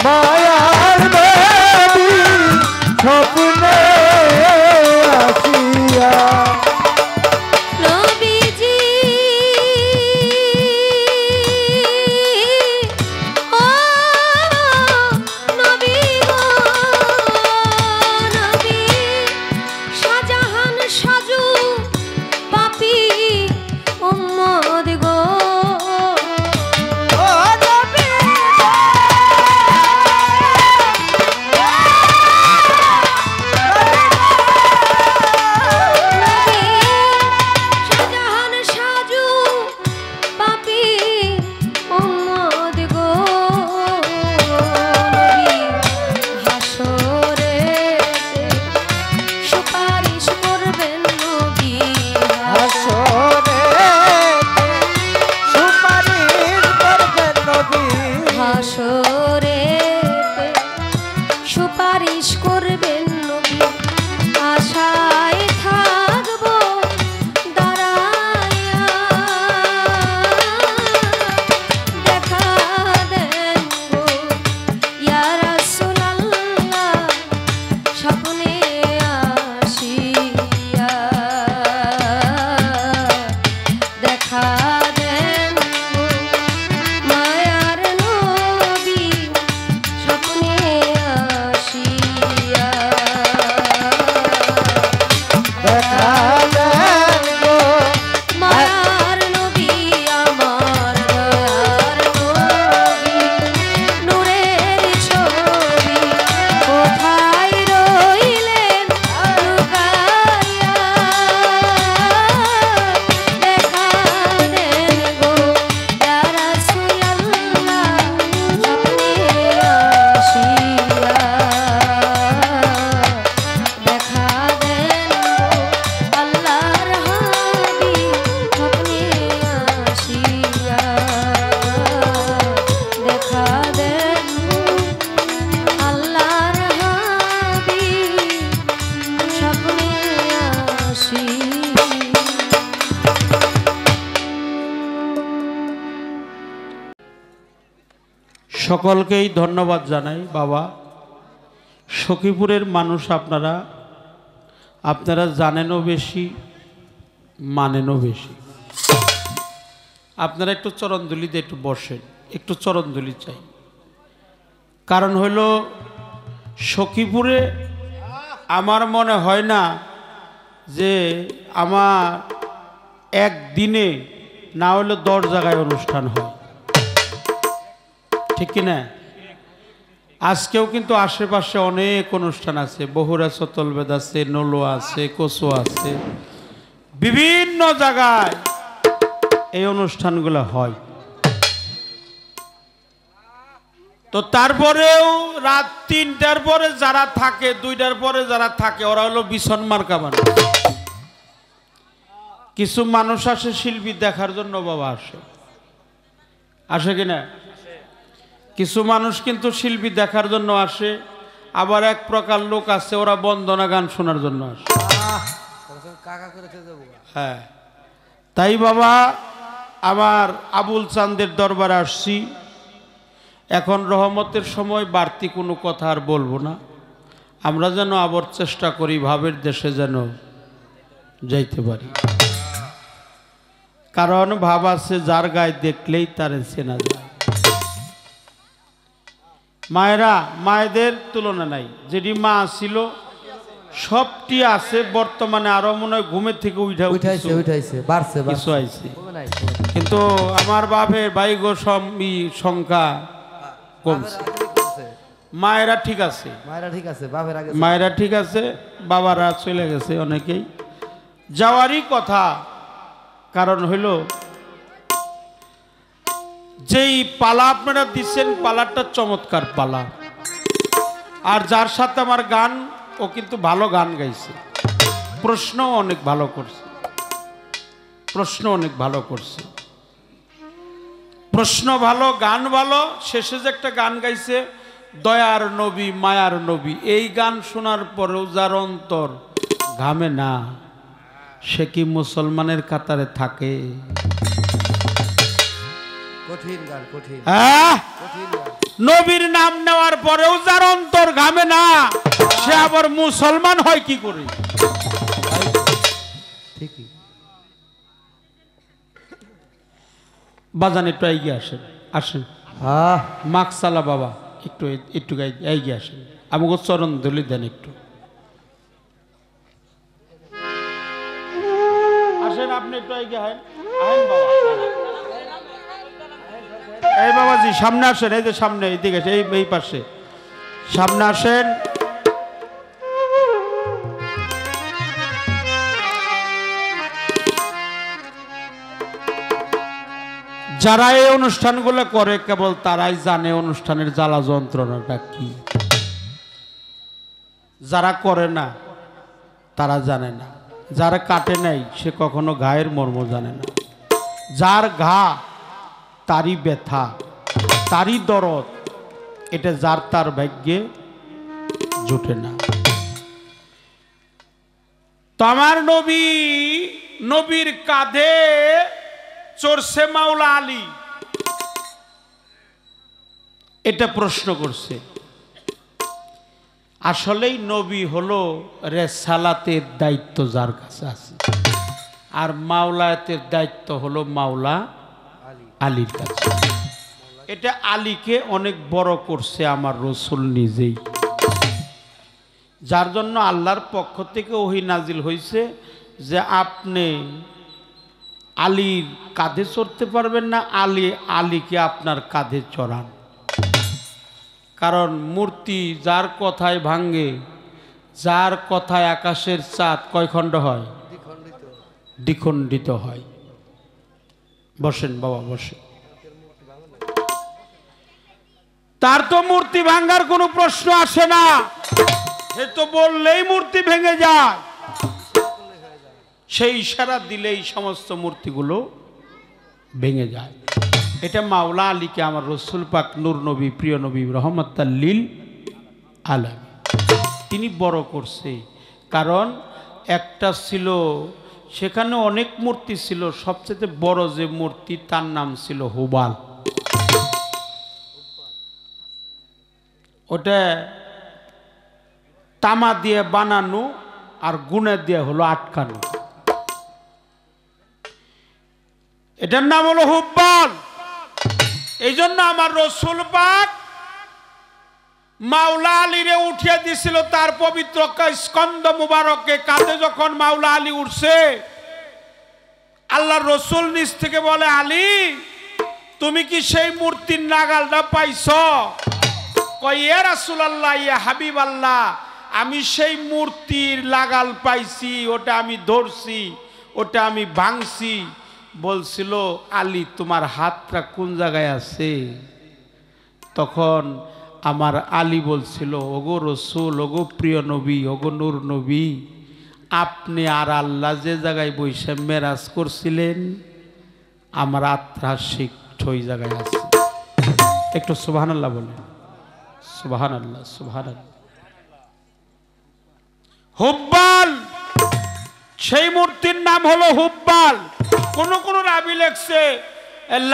মায়ার দেবী স্বপ্নে আসিয়া নবীজি ও নবী গো নবী শাহজাহান সাজু পাপী উম্মত গো ও নবী নবী শাহজাহান সাজু পাপী উম্মত গো নবী হাসরে সুপারিশ করবেন নবী হাসরে সুপারিশ করবেন নবী হাসরে সুপারিশ করবেন নবী আশায় থাকবো দাঁড়ায়া দেখা দেন গো ইয়া রাসূলুল্লাহ স্বপ্নে আসিয়া দেখা দেন গো মায়ার নবী স্বপ্নে আসিয়া দেখা দেন গো মায়ার নবী আমার দয়ার নবী নূরের ছবি কোথায় রইলেন লুকাইয়া দেখা দেন গো ইয়া রাসূলুল্লাহ স্বপ্নে আসিয়া দেখা দেন গো আল্লাহর হাবিব স্বপ্নে আসিয়া দেখা দেন গো আল্লাহর হাবিব স্বপ্নে আসিয়া সকলকেই ধন্যবাদ জানাই বাবা। সখীপুরের মানুষ আপনারা আপনারা জানেনও বেশি, মানেনও বেশি। আপনারা একটু চরণদুলিতে একটু বসেন, একটু চরণদুলি চাই। কারণ হইল সখীপুরে আমার মনে হয় না যে আমার একদিনে না হলে 10 জায়গায় অনুষ্ঠান হয়, ঠিক কিনা? আজকেও কিন্তু আশেপাশে অনেক অনুষ্ঠান আছে, বহুরা চতলবেদ আছে, নলো আছে, কচু আছে, বিভিন্ন জায়গায় এই অনুষ্ঠানগুলো হয়। তো তারপরেও রাত 3টার পরে যারা থাকে, 2টার পরে যারা থাকে, ওরা হলো বিছন মার্কা মানুষ। কিছু মানুষ আসে শিল্পী দেখার জন্য, বাবা আসে, আসে কিনা? কিছু মানুষ কিন্তু শিল্পী দেখার জন্য আসে, আবার এক প্রকার লোক আছে ওরা বন্দনা গান শোনার জন্য আসে। হ্যাঁ, তাই বাবা আমার আবুল চাঁদের দরবারে আসছি। এখন রহমতের সময় বাড়তি কোনো কথা আর বলবো না। আমরা যেন আবার চেষ্টা করি ভাবের দেশে যেন যাইতে পারি, কারণ ভাব আছে যার গায়ে দেখলেই তারে চেনা যায়। মায়েরা, মায়েদের তুলনা নাই। যেটি মা ছিল সবটি আছে বর্তমানে, আরো মনে হয় ঘুমের থেকে উঠাইছে কিছু আইছে, কিন্তু আমার বাপের ভাইগো সংখ্যা কমছে। মায়েরা ঠিক আছে, মায়েরা ঠিক আছে, বাবারা চলে গেছে অনেকেই, যাওয়ারই কথা। কারণ হইল যেই পালা আপনারা দিচ্ছেন, পালাটা চমৎকার পালা। আর যার সাথে আমার গান, ও কিন্তু ভালো গান গাইছে, প্রশ্ন অনেক ভালো করছে, প্রশ্ন অনেক ভালো করছে, প্রশ্ন ভালো, গান ভালো। শেষে যে একটা গান গাইছে, দয়ার নবী মায়ার নবী, এই গান শোনার পরেও যার অন্তর ঘামে না, সে কি মুসলমানের কাতারে থাকে? নবীর নাম নেওয়ার পরেও যার অন্তর ঘামে না, সে আবার মুসলমান হয় কি করে? ঠিকই। বাজান একটু এগিয়ে আসেন, আসেন। মাকসালা বাবা একটু একটু এগিয়ে আসেন, আমাকে চরণ ধুলি দেন একটু। আসেন, আপনি একটু এগিয়ে আসেন, বাবা। এই বাবাজি সামনে আসেন, এই যে সামনে, এইদিকে এই পাশে সামনে আসেন। যারা এই অনুষ্ঠানগুলো করে কেবল তারাই জানে অনুষ্ঠানের জ্বালা যন্ত্রণাটা কি। যারা করে না তারা জানে না, যারা কাটে নাই সে কখনো ঘায়ের মর্ম জানে না। যার ঘা তারই ব্যথা, তারই দরদ, এটা যার তার ভাগ্যে জোটে না। তো আমার নবীর কাঁধে চড়ছে মাওলা আলী, এটা প্রশ্ন করছে। আসলেই নবী হলো রেসালাতের দায়িত্ব যার কাছে আছে, আর মাওলায়াতের দায়িত্ব হলো মাওলা আলীর কাছে। এটা আলীকে অনেক বড় করছে আমার রসুল নিজেই, যার জন্য আল্লাহর পক্ষ থেকে ওহী নাজিল হয়েছে যে আপনি আলীর কাঁধে চড়তে পারবেন না, আলীকে আপনার কাঁধে চড়ান। কারণ মূর্তি যার কথায় ভাঙ্গে, যার কথায় আকাশের চাঁদ কয় খণ্ড হয়? দ্বিখণ্ডিত হয়। বসেন বাবা, বসেন। তার তো মূর্তি ভাঙ্গার কোনো প্রশ্ন আসে না, সে তো বললেই মূর্তি ভেঙে যায়, সেই ইশারা দিলেই সমস্ত মূর্তিগুলো ভেঙে যায়। এটা মাওলা আলীকে আমার রসুল পাক নূর নবী, প্রিয় নবী, রহমাতাল লিল আলামিন, তিনি বড় করছে। কারণ একটা ছিল, সেখানে অনেক মূর্তি ছিল, সবচেয়ে বড় যে মূর্তি তার নাম ছিল হুবাল। ওটা তামা দিয়ে বানানো আর গুণে দিয়ে হলো আটকানো, এটার নাম হলো হুব্বাল। এই জন্য আমার রসুল পাক মাওলা আলীরে উঠিয়ে দিছিল তার পবিত্র স্কন্দ মুবারককে। কাঁধে যখন মাওলা আলী উঠছে, আল্লাহর রসুল নিজ থেকে বলে, আলী তুমি কি সেই মূর্তির নাগালটা পাইছ? কয়, ইয়া রাসূলুল্লাহ, ইয়া হাবিব আল্লাহ, আমি সেই মূর্তির লাগাল পাইছি, ওটা আমি ধরছি, ওটা আমি ভাঙছি। বলছিল, আলী তোমার হাতটা কোন জায়গায় আছে? তখন আমার আলী বলছিল, ওগো রসুল, ওগো প্রিয় নবী, ওগো নূর নবী, আপনি আর আল্লাহ যে জায়গায় বসে মেরাজ করছিলেন আমার আত্মা শিখ ওই জায়গায় আছে। একটু সুবহানাল্লাহ বলেন, সুবহানাল্লাহ, সুবহানাল্লাহ। হুব্বাল, সেই মূর্তির নাম হলো হুব্বাল। কোন কোন রাবি লেখছে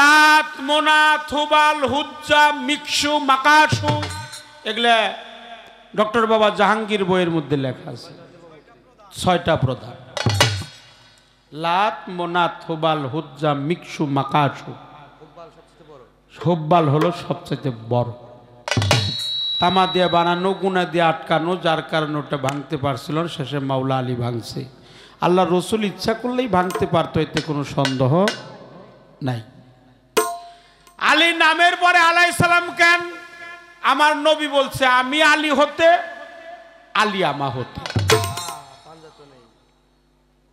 লাত, মোনাত, হুবাল, হুজ্জা, মিকসু, মাকাসু, এগুলা ডক্টর বাবা জাহাঙ্গীর বইয়ের মধ্যে লেখা আছে। 6টা প্রধান: লাত, মোনাত, হুবাল, হুজ্জা, মিকসু, মাকাসু। হুব্বাল হলো সবচেয়ে বড়। তামা দিয়ে বানানো, গুনা দিয়ে আটকানো, যার কারণে ওটা ভাঙতে পারছিল না। শেষে মাওলা আলী ভাঙছে। আল্লাহ রসুল ইচ্ছা করলেই ভাঙতে পারতো, এতে কোনো সন্দেহ নাই। আলী নামের পরে আলাইহিস সালাম কেন? আমার নবী বলছে আমি আলী হতে, আলী আমা হতে।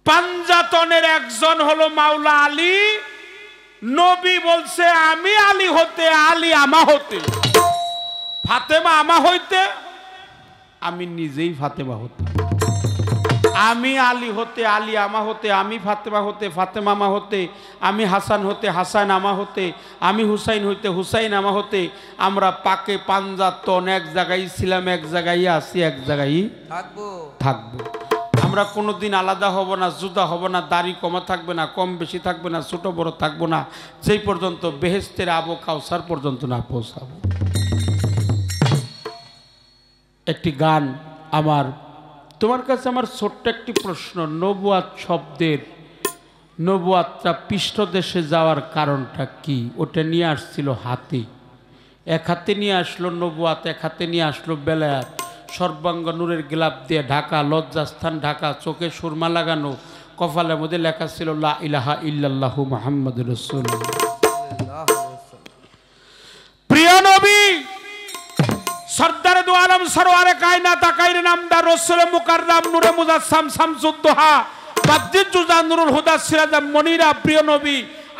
পাঞ্জাতনের একজন হলো মাওলা আলী। নবী বলছে আমি আলী হতে, আলী আমা হতে। ফাতেমা আমা হইতে, আমি নিজেই ফাতেমা হতে। আমি আলী হতে, আলী আমা হতে। আমি ফাতেমা হতে, ফাতেমা আমা হতে। আমি হাসান হতে, হাসান আমা হতে। আমি হুসাইন হইতে, হুসাইন আমা হতে। আমরা পাকে পাঞ্জাতন, এক জায়গায় ছিলাম, এক জায়গায় আছি, এক জায়গায় থাকবো। আমরা কোনোদিন আলাদা হব না, জুদা হব না, দাড়ি কমা থাকবে না, কম বেশি থাকবে না, ছোট বড় থাকবো না, যেই পর্যন্ত বেহেশতের আবু কাউসার পর্যন্ত না পৌঁছাবো। একটি গান আমার তোমার কাছে, আমার ছোট্ট একটি প্রশ্ন। নবুয়াত শব্দের, নবুয়াতটা পৃষ্ঠদেশে যাওয়ার কারণটা কি? ওটা নিয়ে আসছিল হাতে, এক হাতে নিয়ে আসলো নবুয়াত, এক হাতে নিয়ে আসলো বেলায়াত। সর্বাঙ্গ নূরের গ্লাপ দিয়ে ঢাকা, লজ্জাস্থান ঢাকা, চোখে সুরমা লাগানো, কপালের মধ্যে লেখা ছিল লা ইলাহা ইল্লাল্লাহু মুহাম্মাদুর রাসূলুল্লাহ। প্রিয় নবী সরদার দু আলম সরওয়ারে কায়নাত আকাইরে নামদার রাসূল মুকাররম নূরে মুজাসসাম শামসুদ্দোহা বাদ্দিজ জুজা নুরুল হুদা সিরাজ মনিরা, প্রিয় নবী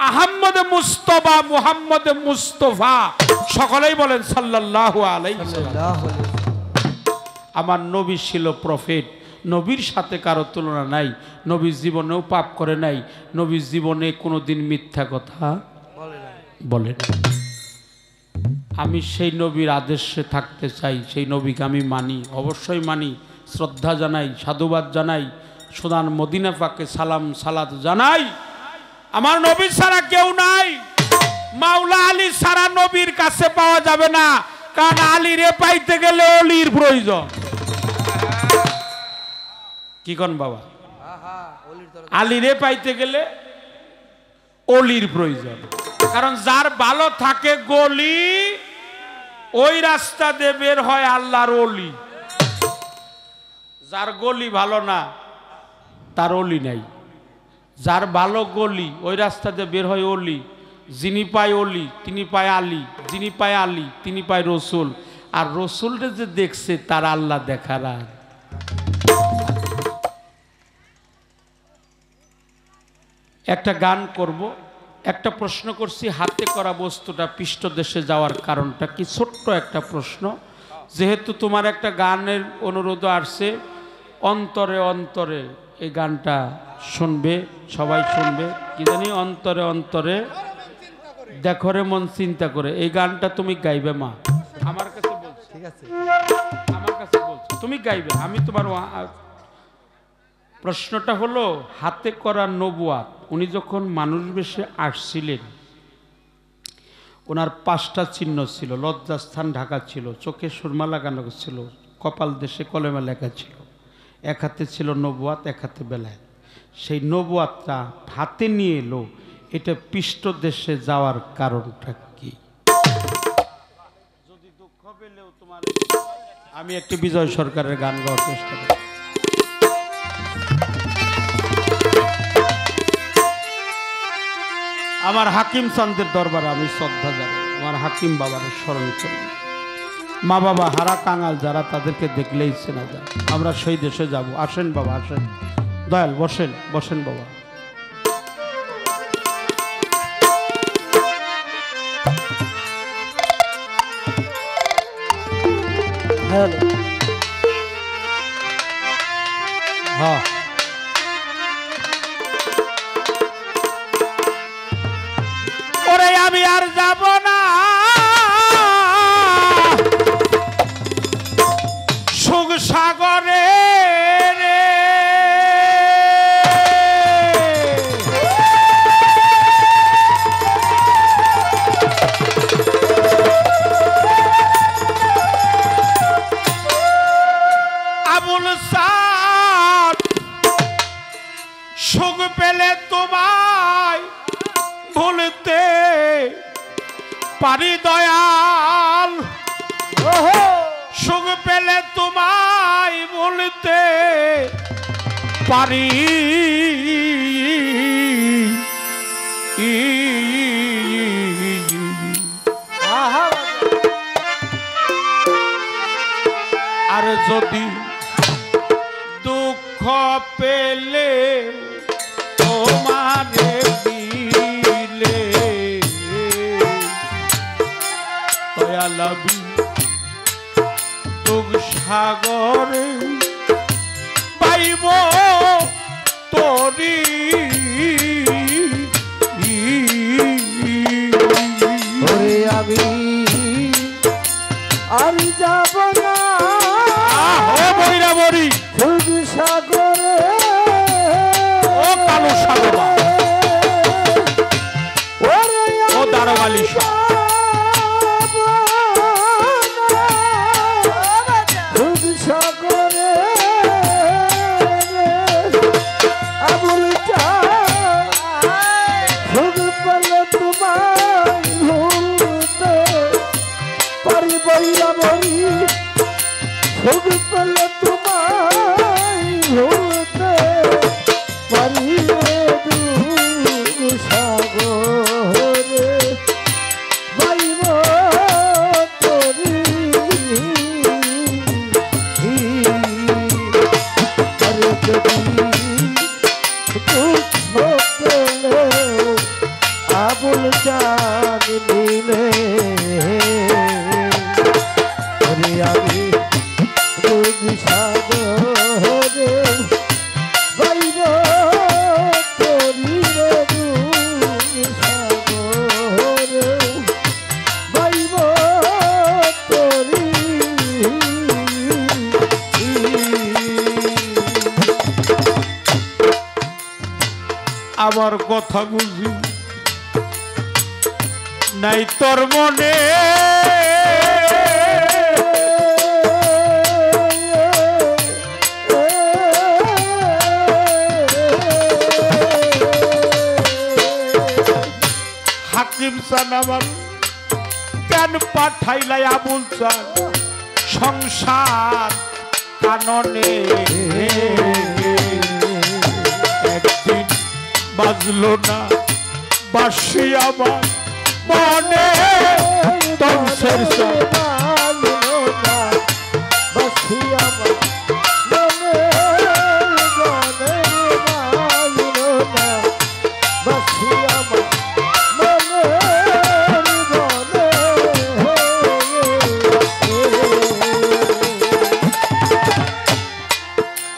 আহমদ মুস্তফা, মুহাম্মদ মুস্তফা, সকলেই বলেন সাল্লাল্লাহু আলাইহি ওয়াসাল্লাম। আমার নবী ছিল প্রফেট। নবীর সাথে কারো তুলনা নাই। নবী জীবনেও পাপ করে নাই। নবী জীবনে কোনোদিন মিথ্যা কথা বলে নাই। আমি সেই নবীর আদেশে থাকতে চাই, সেই নবীকে আমি মানি, অবশ্যই মানি, শ্রদ্ধা জানাই, সাধুবাদ জানাই, সুদান মদিনা পাকে সালাম সালাত জানাই। আমার নবী ছাড়া কেউ নাই। মাওলা আলী ছাড়া নবীর কাছে পাওয়া যাবে না, কারণ আলীরে পাইতে গেলে অলির প্রয়োজন। কি কোন বাবা? আলীরে পাইতে গেলে অলির প্রয়োজন। কারণ যার ভালো থাকে গলি, ওই রাস্তা দিয়ে বের হয় আল্লাহর অলি। যার গলি ভালো না, তার অলি নাই। যার ভালো গলি, ওই রাস্তা দিয়ে বের হয় অলি। যিনি পায় অলি, তিনি পায় আলী। যিনি পায় আলী, তিনি পায় রসুল। আর রসুলটা যে দেখছে, তার আল্লাহ দেখার। আর একটা গান করব। একটা প্রশ্ন করছি, হাতে করা বস্তুটা পৃষ্ঠদেশে যাওয়ার কারণটা কি? ছোট্ট একটা প্রশ্ন। যেহেতু তোমার একটা গানের অনুরোধ আসছে, অন্তরে অন্তরে এই গানটা শুনবে, সবাই শুনবে। কি জানি, অন্তরে অন্তরে দেখো রে মন চিন্তা করে। এই গানটা তুমি গাইবে মা, আমার কাছে বলছো। ঠিক আছে, আমার কাছে বলছো, তুমি গাইবে। আমি তোমার প্রশ্নটা হলো, হাতে করা নবুয়াত, উনি যখন মানুষ বেশে আসছিলেন, ওনার 5টা চিহ্ন ছিল। লজ্জাস্থান ঢাকা ছিল, চোখে সুরমা লাগানো ছিল, কপাল দেশে কলেমা লেখা ছিল, এক হাতে ছিল নবুয়াত, এক হাতে বেলায়েত। সেই নবুয়াতটা হাতে নিয়ে এলো, এটা পৃষ্ঠদেশে যাওয়ার কারণটা কি? যদি দুঃখ পেলেও তোমার, আমি একটি বিজয় সরকারের গান গাওয়ার চেষ্টা করি। আমার হাকিম চান্দের দরবারে আমি শ্রদ্ধা জানাই। আমার হাকিম বাবার স্মরণ করি। মা বাবা হারা কাঙাল যারা, তাদেরকে দেখলেই চেনা যায়। আমরা সেই দেশে যাব। আসেন বাবা, আসেন। দয়াল বসেন, বসেন বাবা। খেয়ালে হ্যাঁ ওরে আমি আর যাব না সুখ সাগরে রে আবুল সাদ সুখ পেলে তোমায় ভুলতে পারি দয়াল সুখ পেলে তোমায় ভুলতে পারি আর যদি দুঃখ পেলে তোমারে দিলে দয়ালাবি দুঃখ সাগরে পাইব তোরি ওরে আমি আর যাব না বইরা বড়ি সুখ সাগরে ও কালো সাগবা ওরে ও দারোয়ালি সুখ সাগরে আবুল সুখ পেলে তোমায় ভুলতে পারি বইরা বলি সুখ পেলে তোমায় ভুলতে পারি সাগরে বাইব তোরি আরে যদি আবুল চাঁদ নিলে ওরে আমি দুঃখ সাগরে বাইব তোরি রে দুঃখ সাগরে বাইব তোরি আমার কথা বুঝি নাই তোর মনে হাকিম সান আমার কেন পাঠাইলাই আবুল চান সংসার কাননে একদিন বাজলো না বাসি আমার মনে তমসের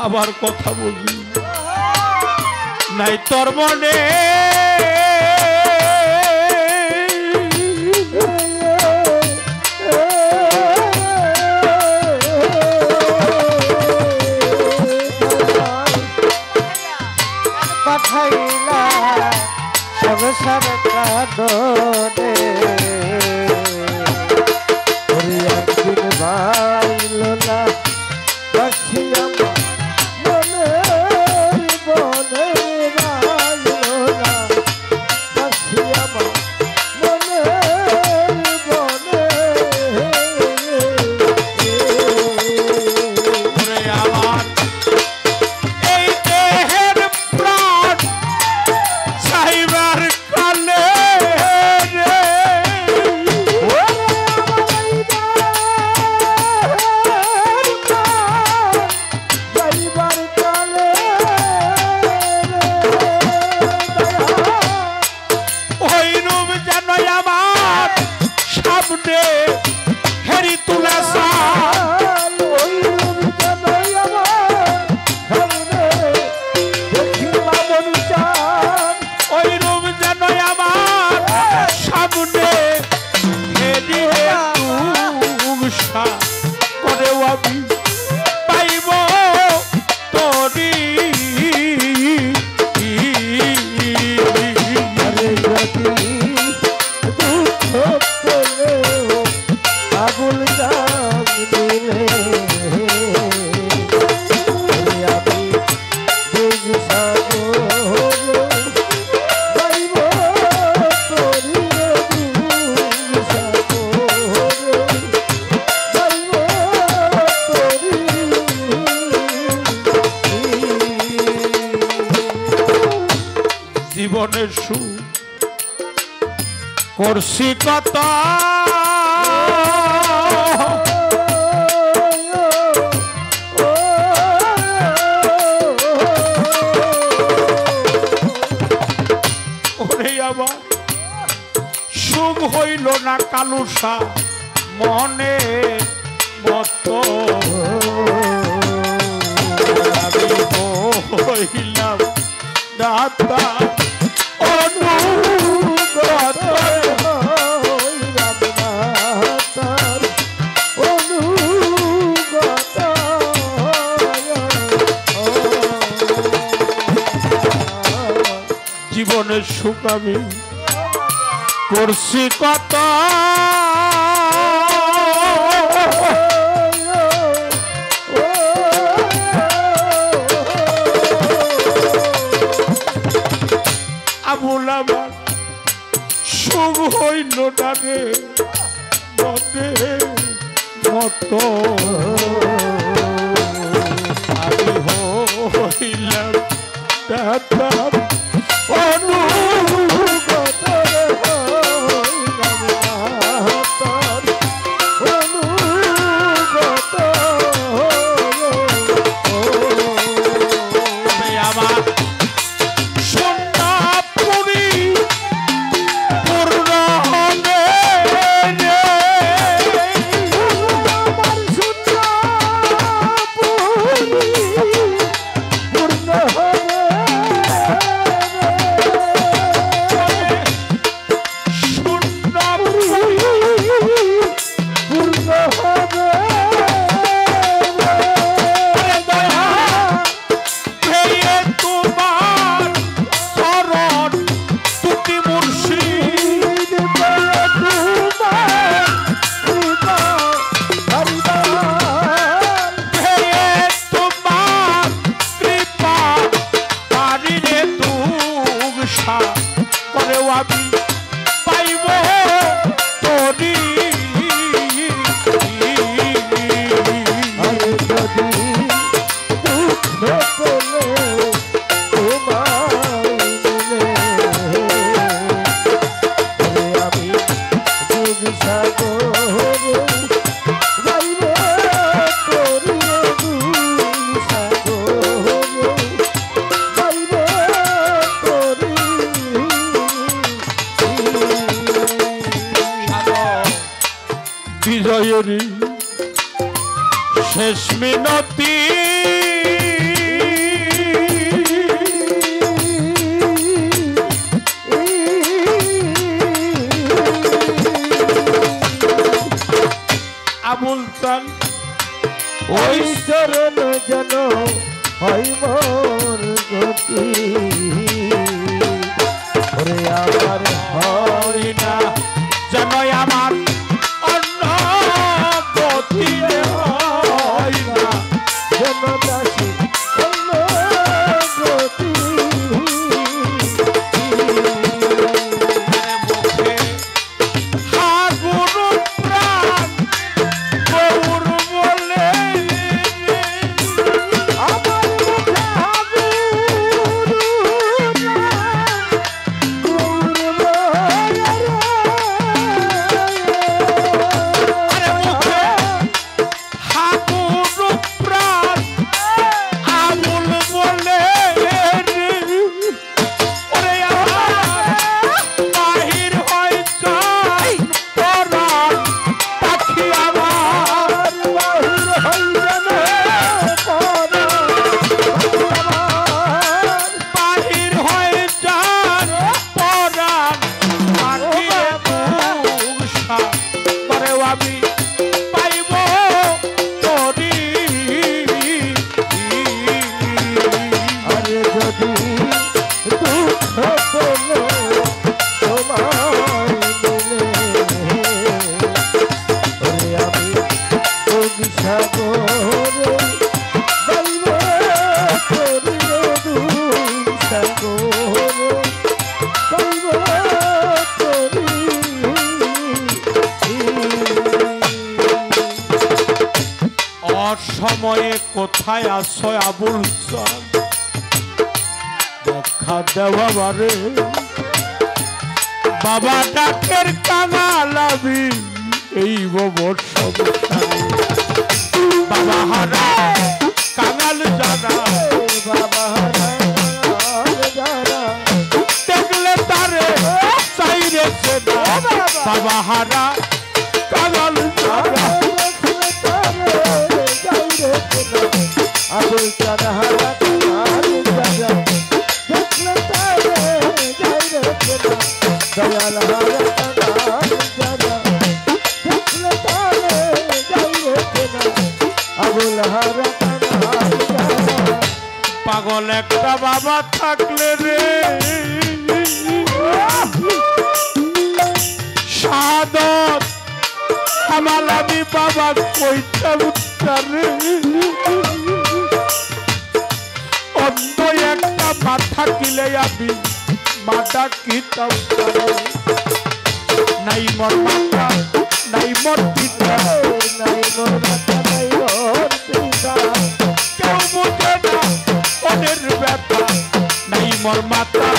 আবার কথা বলি নাই তোর মনে পাঠাইলা সংসার কাঁদনে ওরে একদিন বাইল না বাসি আমার মনের বনে বাইল না বাসি আমার মনের বনে ওরে আমার এই দেহের প্রাণ চাইবার কালে রে ওই রূপ যেন আমার সামনে হেরি তুলা করছি কত ওরে আবার সুখ হইল না কালুসা মনে মতো আমি হইলাম দাতা অনুগত জীবনের সুখ আমি করছি কত আবুল আমার সুখ হইল না রে মতে মতো আমি হইলাম দাতা অনুগত আমার সোনাপুরি পূর্ণ হবে রে আমার সোনাপুরি পূর্ণ হবে বিজয়েরই শেষ মিনতি আবুল চান ওই চরণ যেন হয় মোর গতি ওরে আমার হয় না যেন আমার অন্য গতি হয় না যেন দাসী অন্য গতি মুখে হাগুরু প্রাণ গৌর বলে আমার মুখে হাগুরু গৌর বলে হাগুরু প্রাণ আবুল বলে ওরে আমার বাহির হয় চাই পরাণ পাখি আমার বাহির হয় জানে পরাণ বাহির হয় যান পরাণ পাখি বুসা করে আমি পাইব তোরি আরে যদি দুঃখ তোলে তোমায় মিলে ওরে আমি সাগরে যাইব তোরি সাগরে যাইব তোরি অসময়ে কোথায় আছো আবুল চান দেখা দেওয়া বারে বাবা ডাকের কাঙালাবি এই ববর সংসারে বাবা হারা কাঙাল যারা বাবা যারা দেখলে তারে চাইরে চেনা বাবা হারা কাঙাল যারা আবুল চারা হারা যারা দেখলে তারে যাইরে চেনা দয়াল হারা যারা দেখলে তারে যাইরে চেনা আবুল হারা পাগল একটা বাবা থাকলে রে শাহাদত হামালামি বাবা কইটা উত্তরে অন্য একটা মাথা কিলে আমি মাথা কিতাম নাই মর মাথা নাই মর পিতা নাই মোর মাথা নাই মোর পিতা কেউ বুঝে না মনের ব্যথা নাই মর মাথা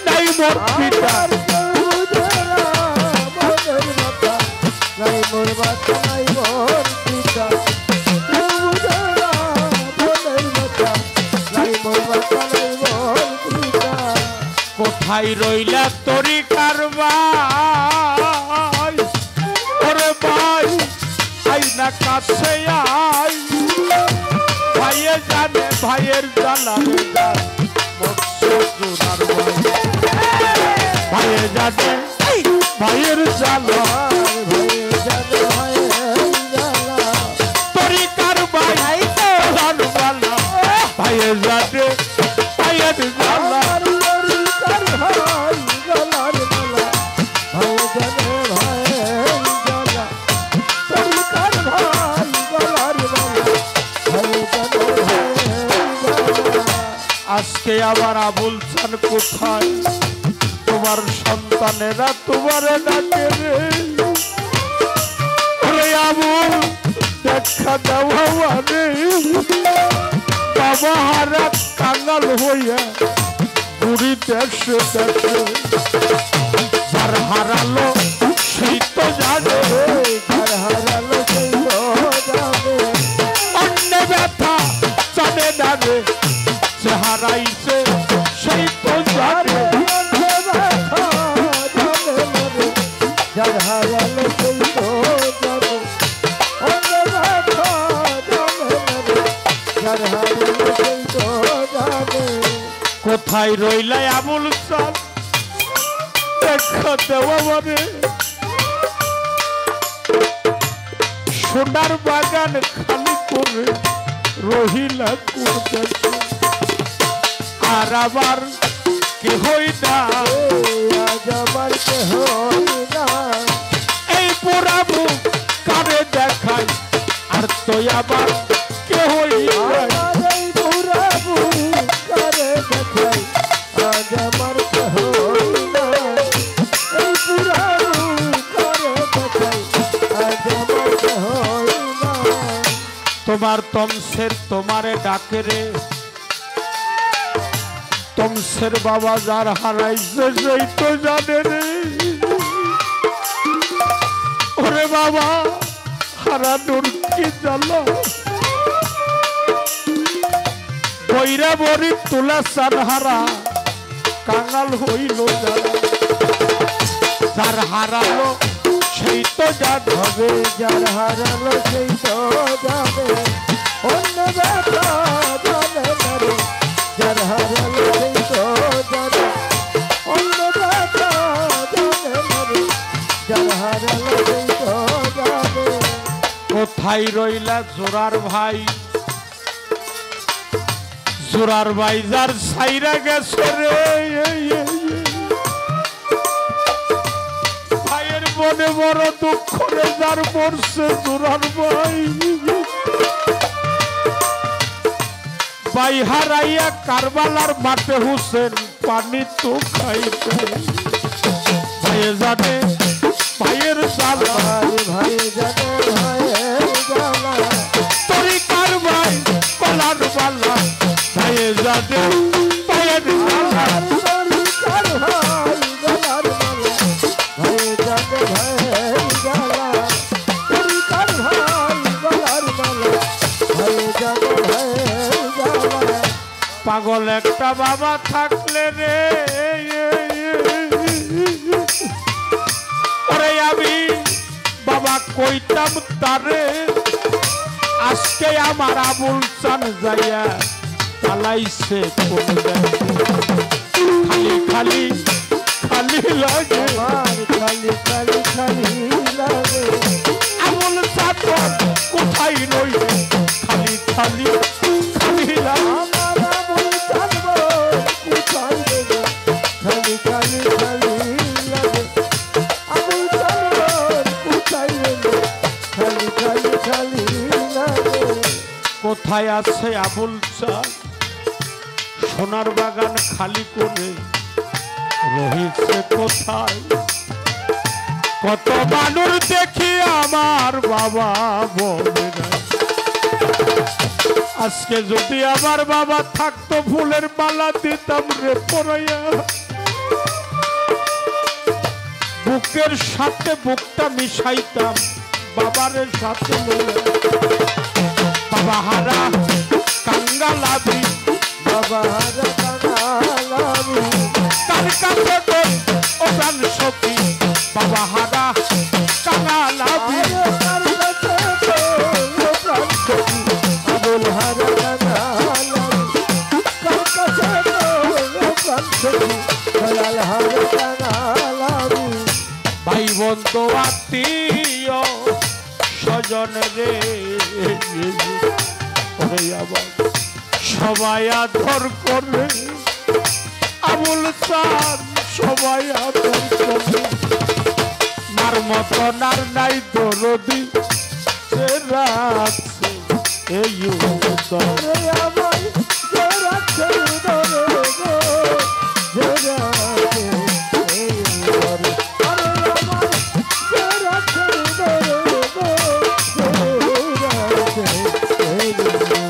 নাই মর পিতা নাই মোর মাথা নাই মোর পিতা নাই মোর মাথা নাই মোর পিতা কোথায় রইলা তরি কারবাই ওরে ভাই আই না কাছে আই ভাইয়ে জানে ভাইয়ের জ্বালা ভাইয়ে জানে ভাইয়ের জ্বালা তরি কারবাই ভাইয়ে জানে ভাইয়ের জ্বালা আজকে আবার আবুল চান কোথায় তোমার সন্তানেরা তোমার ডাকে রে ওরে আবুল দেখা দেওয়া রে বাবা হারা কাঙাল হইয়া বুড়ি দেশে দেশে যার হারালো সেই তো জানে যার হারালো সেই তো জানে অন্য ব্যথা জানে না রে সে হারাইছে সেই তো জানে যার হারালো সেই তো জানে যার হারালো সেই তো জানে কোথায় রইলাই আবুল চান দেখা দেওয়া মানে সোনার বাগান খালি করে রহিলা করতে আর আবার কেহই না আজ আমার কেহই না এই পোড়াবো কারে দেখাই আর তো আবার কেহই নাই আমার এই পুরাবু করে দেখাই আজ আমার কেহই না এই পুরাবু করে দেখাই আজ আমার কেহই না তোমার তমসের তোমারে ডাকে রে তমসের বাবা যার হারাইছে সেই তো জানে রে ওরে বাবা হারানোর কি জ্বালা বৈরা বরি তোলা চান হারা কাঙাল হইল যারা যার হারালো সেই তো জান হবে যার হারালো সেই তো যাবে অন্য ব্যথা জানে না রে যার হারালো সেই তো জানে অন্য ব্যথা জানে না রে যার হারালো সেই তো যাবে কোথায় রইলা জোরার ভাই জোরার ভাই যার সাইরা গেছে রে ভাইয়ের মনে বড় দুঃখ রে যার মরছে জোরার ভাই ভাই হারাইয়া কারবালার মাঠে হুসেন পানি তো খাইতে ভাইয়ে জানে ভাইয়ের জ্বালা ভাই জানে ভাইয়ের জ্বালা তরি কার ভাই কলার বালা ভাইয়ে জানে ভাইয়ের জ্বালা তরি কার ভাই গলার মালা পাগল একটা বাবা থাকলে রে ওরে আমি বাবা কইতাম তারে আজকে আমার আবুল চান যাইয়া পালাইছে খালি খালি খালি লাগে খালি খালি খালি লাগে আবুল চান কোথায় রইবে খালি খালি খালি লাগে আমার আবুল চান কোথায় রইবে খালি খালি খালি লাগে আবুল চান কোথায় রইবে খালি খালি খালি লাগে কোথায় আছে আবুল চান সোনার বাগান খালি করে রহিছে কোথায় কত মানুষ দেখি আমার বাবা বলে না আজকে যদি আমার বাবা থাকতো ফুলের মালা দিতাম রে পরাইয়া বুকের সাথে বুকটা মিশাইতাম বাবারের সাথে বাবা হারা কাঙ্গালাবি বাবা হারা কাঙ্গালাবি তার কাছে ও প্রাণ সখী বাবা হারা কাঙ্গালাবি আবুল হারা কাঙ্গালাবি কার কাছে প্রাণ সখী দয়াল হারা কাঙ্গালাবি ভাই বন্ধু আত্মীয় স্বজন রে ওরে আবার সবাই আদর করে আবুল চান সবাই আদর করে মার মতন আর নাই দরদি সে রাখছে এই রে আমায় যে রাখছে দরে গো যে রাখছে এই দরে আরে আমায় যে রাখছে দরে গো যে রাখছে এই দরে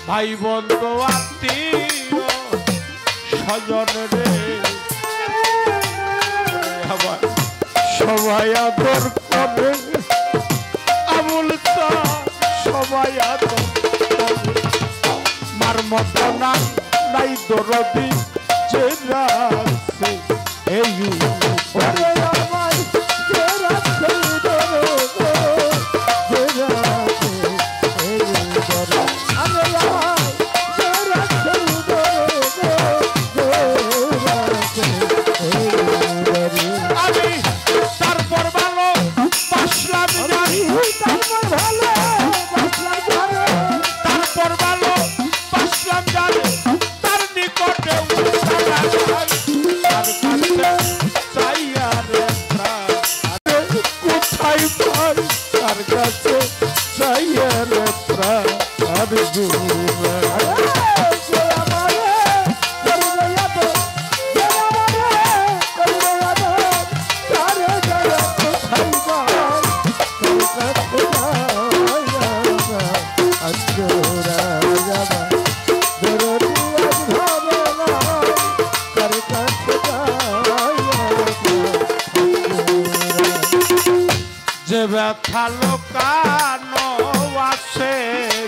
ভাই বন্ধু আত্মীয় স্বজন রে আবার সবাই আদর করে আবুল চান সবাই আদর করে মার মতো না নাই দরদি যে রাখছে এই ওরে আমায় যে রাখছে দরে গো যে রাখছে এই দরে আরে আমায় যে রাখছে দরে গো যে রাখছে এই দরে আমি তারপর ভালো বাসলাম জানি তারপর ভালো বাসলাম জানি তারপর ভালো বাসলাম জানি তার নিকটে তার কাছে চাইয়া রে প্রাণ কোথায় পাই তার কাছে চাইয়া রে প্রাণ আর দূরে যে ব্যথা লোকানো আসে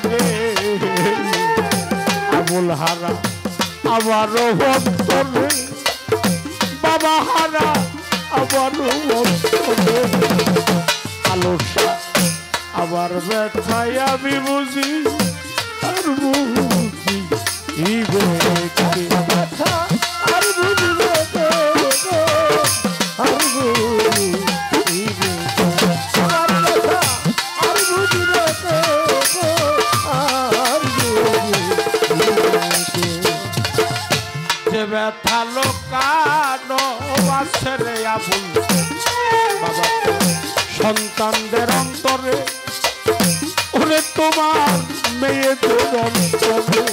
রে আবুল হারা আবারও অন্তরে বাবা হারা আবারও অন্তরে আলোসা আবার ব্যথায় আমি বুঝি আর বুঝি এই ব্যথা আর বুঝবে আর বুঝি যে ব্যথা লোকানো আসে রে আবুল বাবা সন্তানদের অন্তরে ওরে তোমার মেয়েদের অন্তরে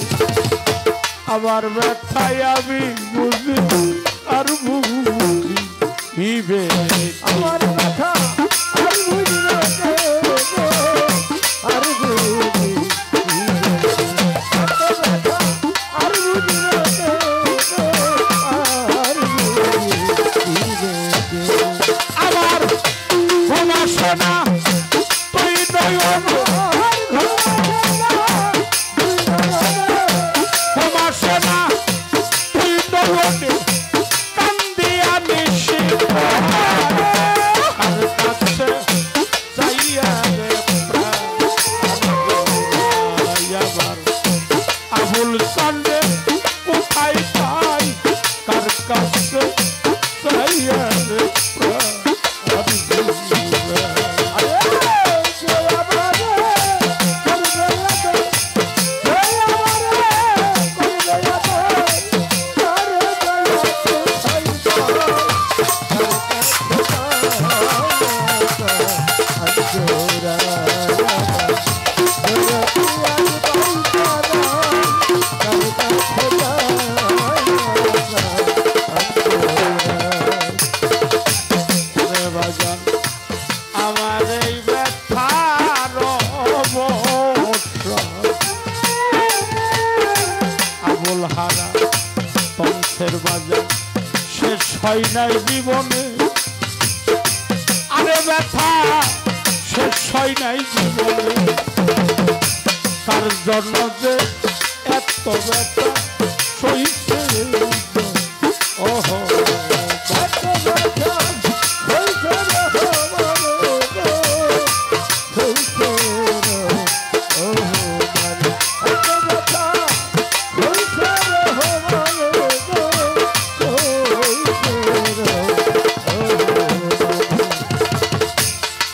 আবার ব্যথায় আমি বুঝি আর বুঝি আমার ব্যথা আর বুঝবে আর বুঝি আর বুঝবে আর আমার ঘুমা সোনা তুই নয়ন আমার এই ব্যথার অবসান আবুল হারা তংসের বাজার শেষ হয় নাই জীবনে আরে ব্যথা শেষ হয় নাই জীবনে তার জন্য যে এত ব্যথা সইছে ওহো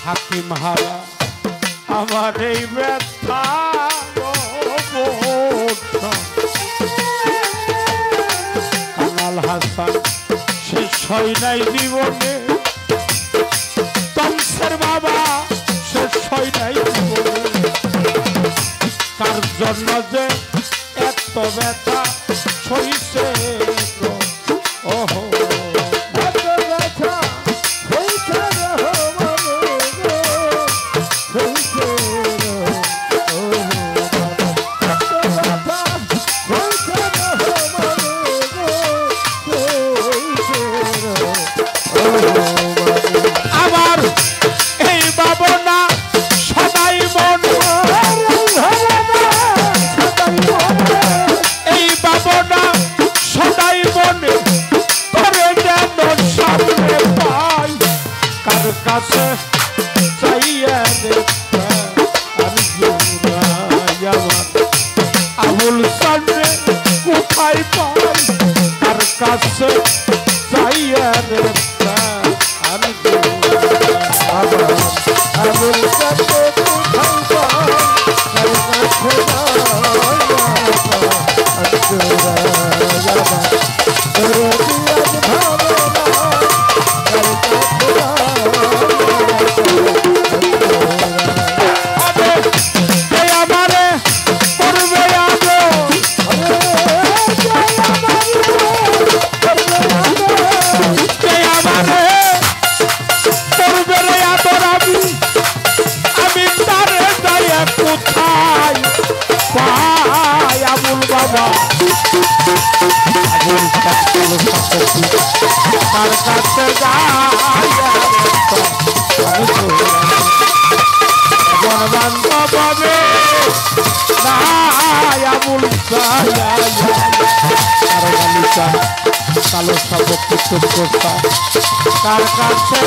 হাকিম হারা আমার এই ব্যথা কামাল হাসান শেষ হয় নাই জীবনে তংসের বাবা শেষ হয় নাই জীবনে তার জন্য যে এত ব্যথা সইছে ওহো কাছে চাইয়া দেখতে আবুল সামনে কোথায় পাই তার কাছে চাইয়া দেখতে আবুল সামনে তার কাছে জনবান্ধবে আবুল কালো শাবক তার কাছে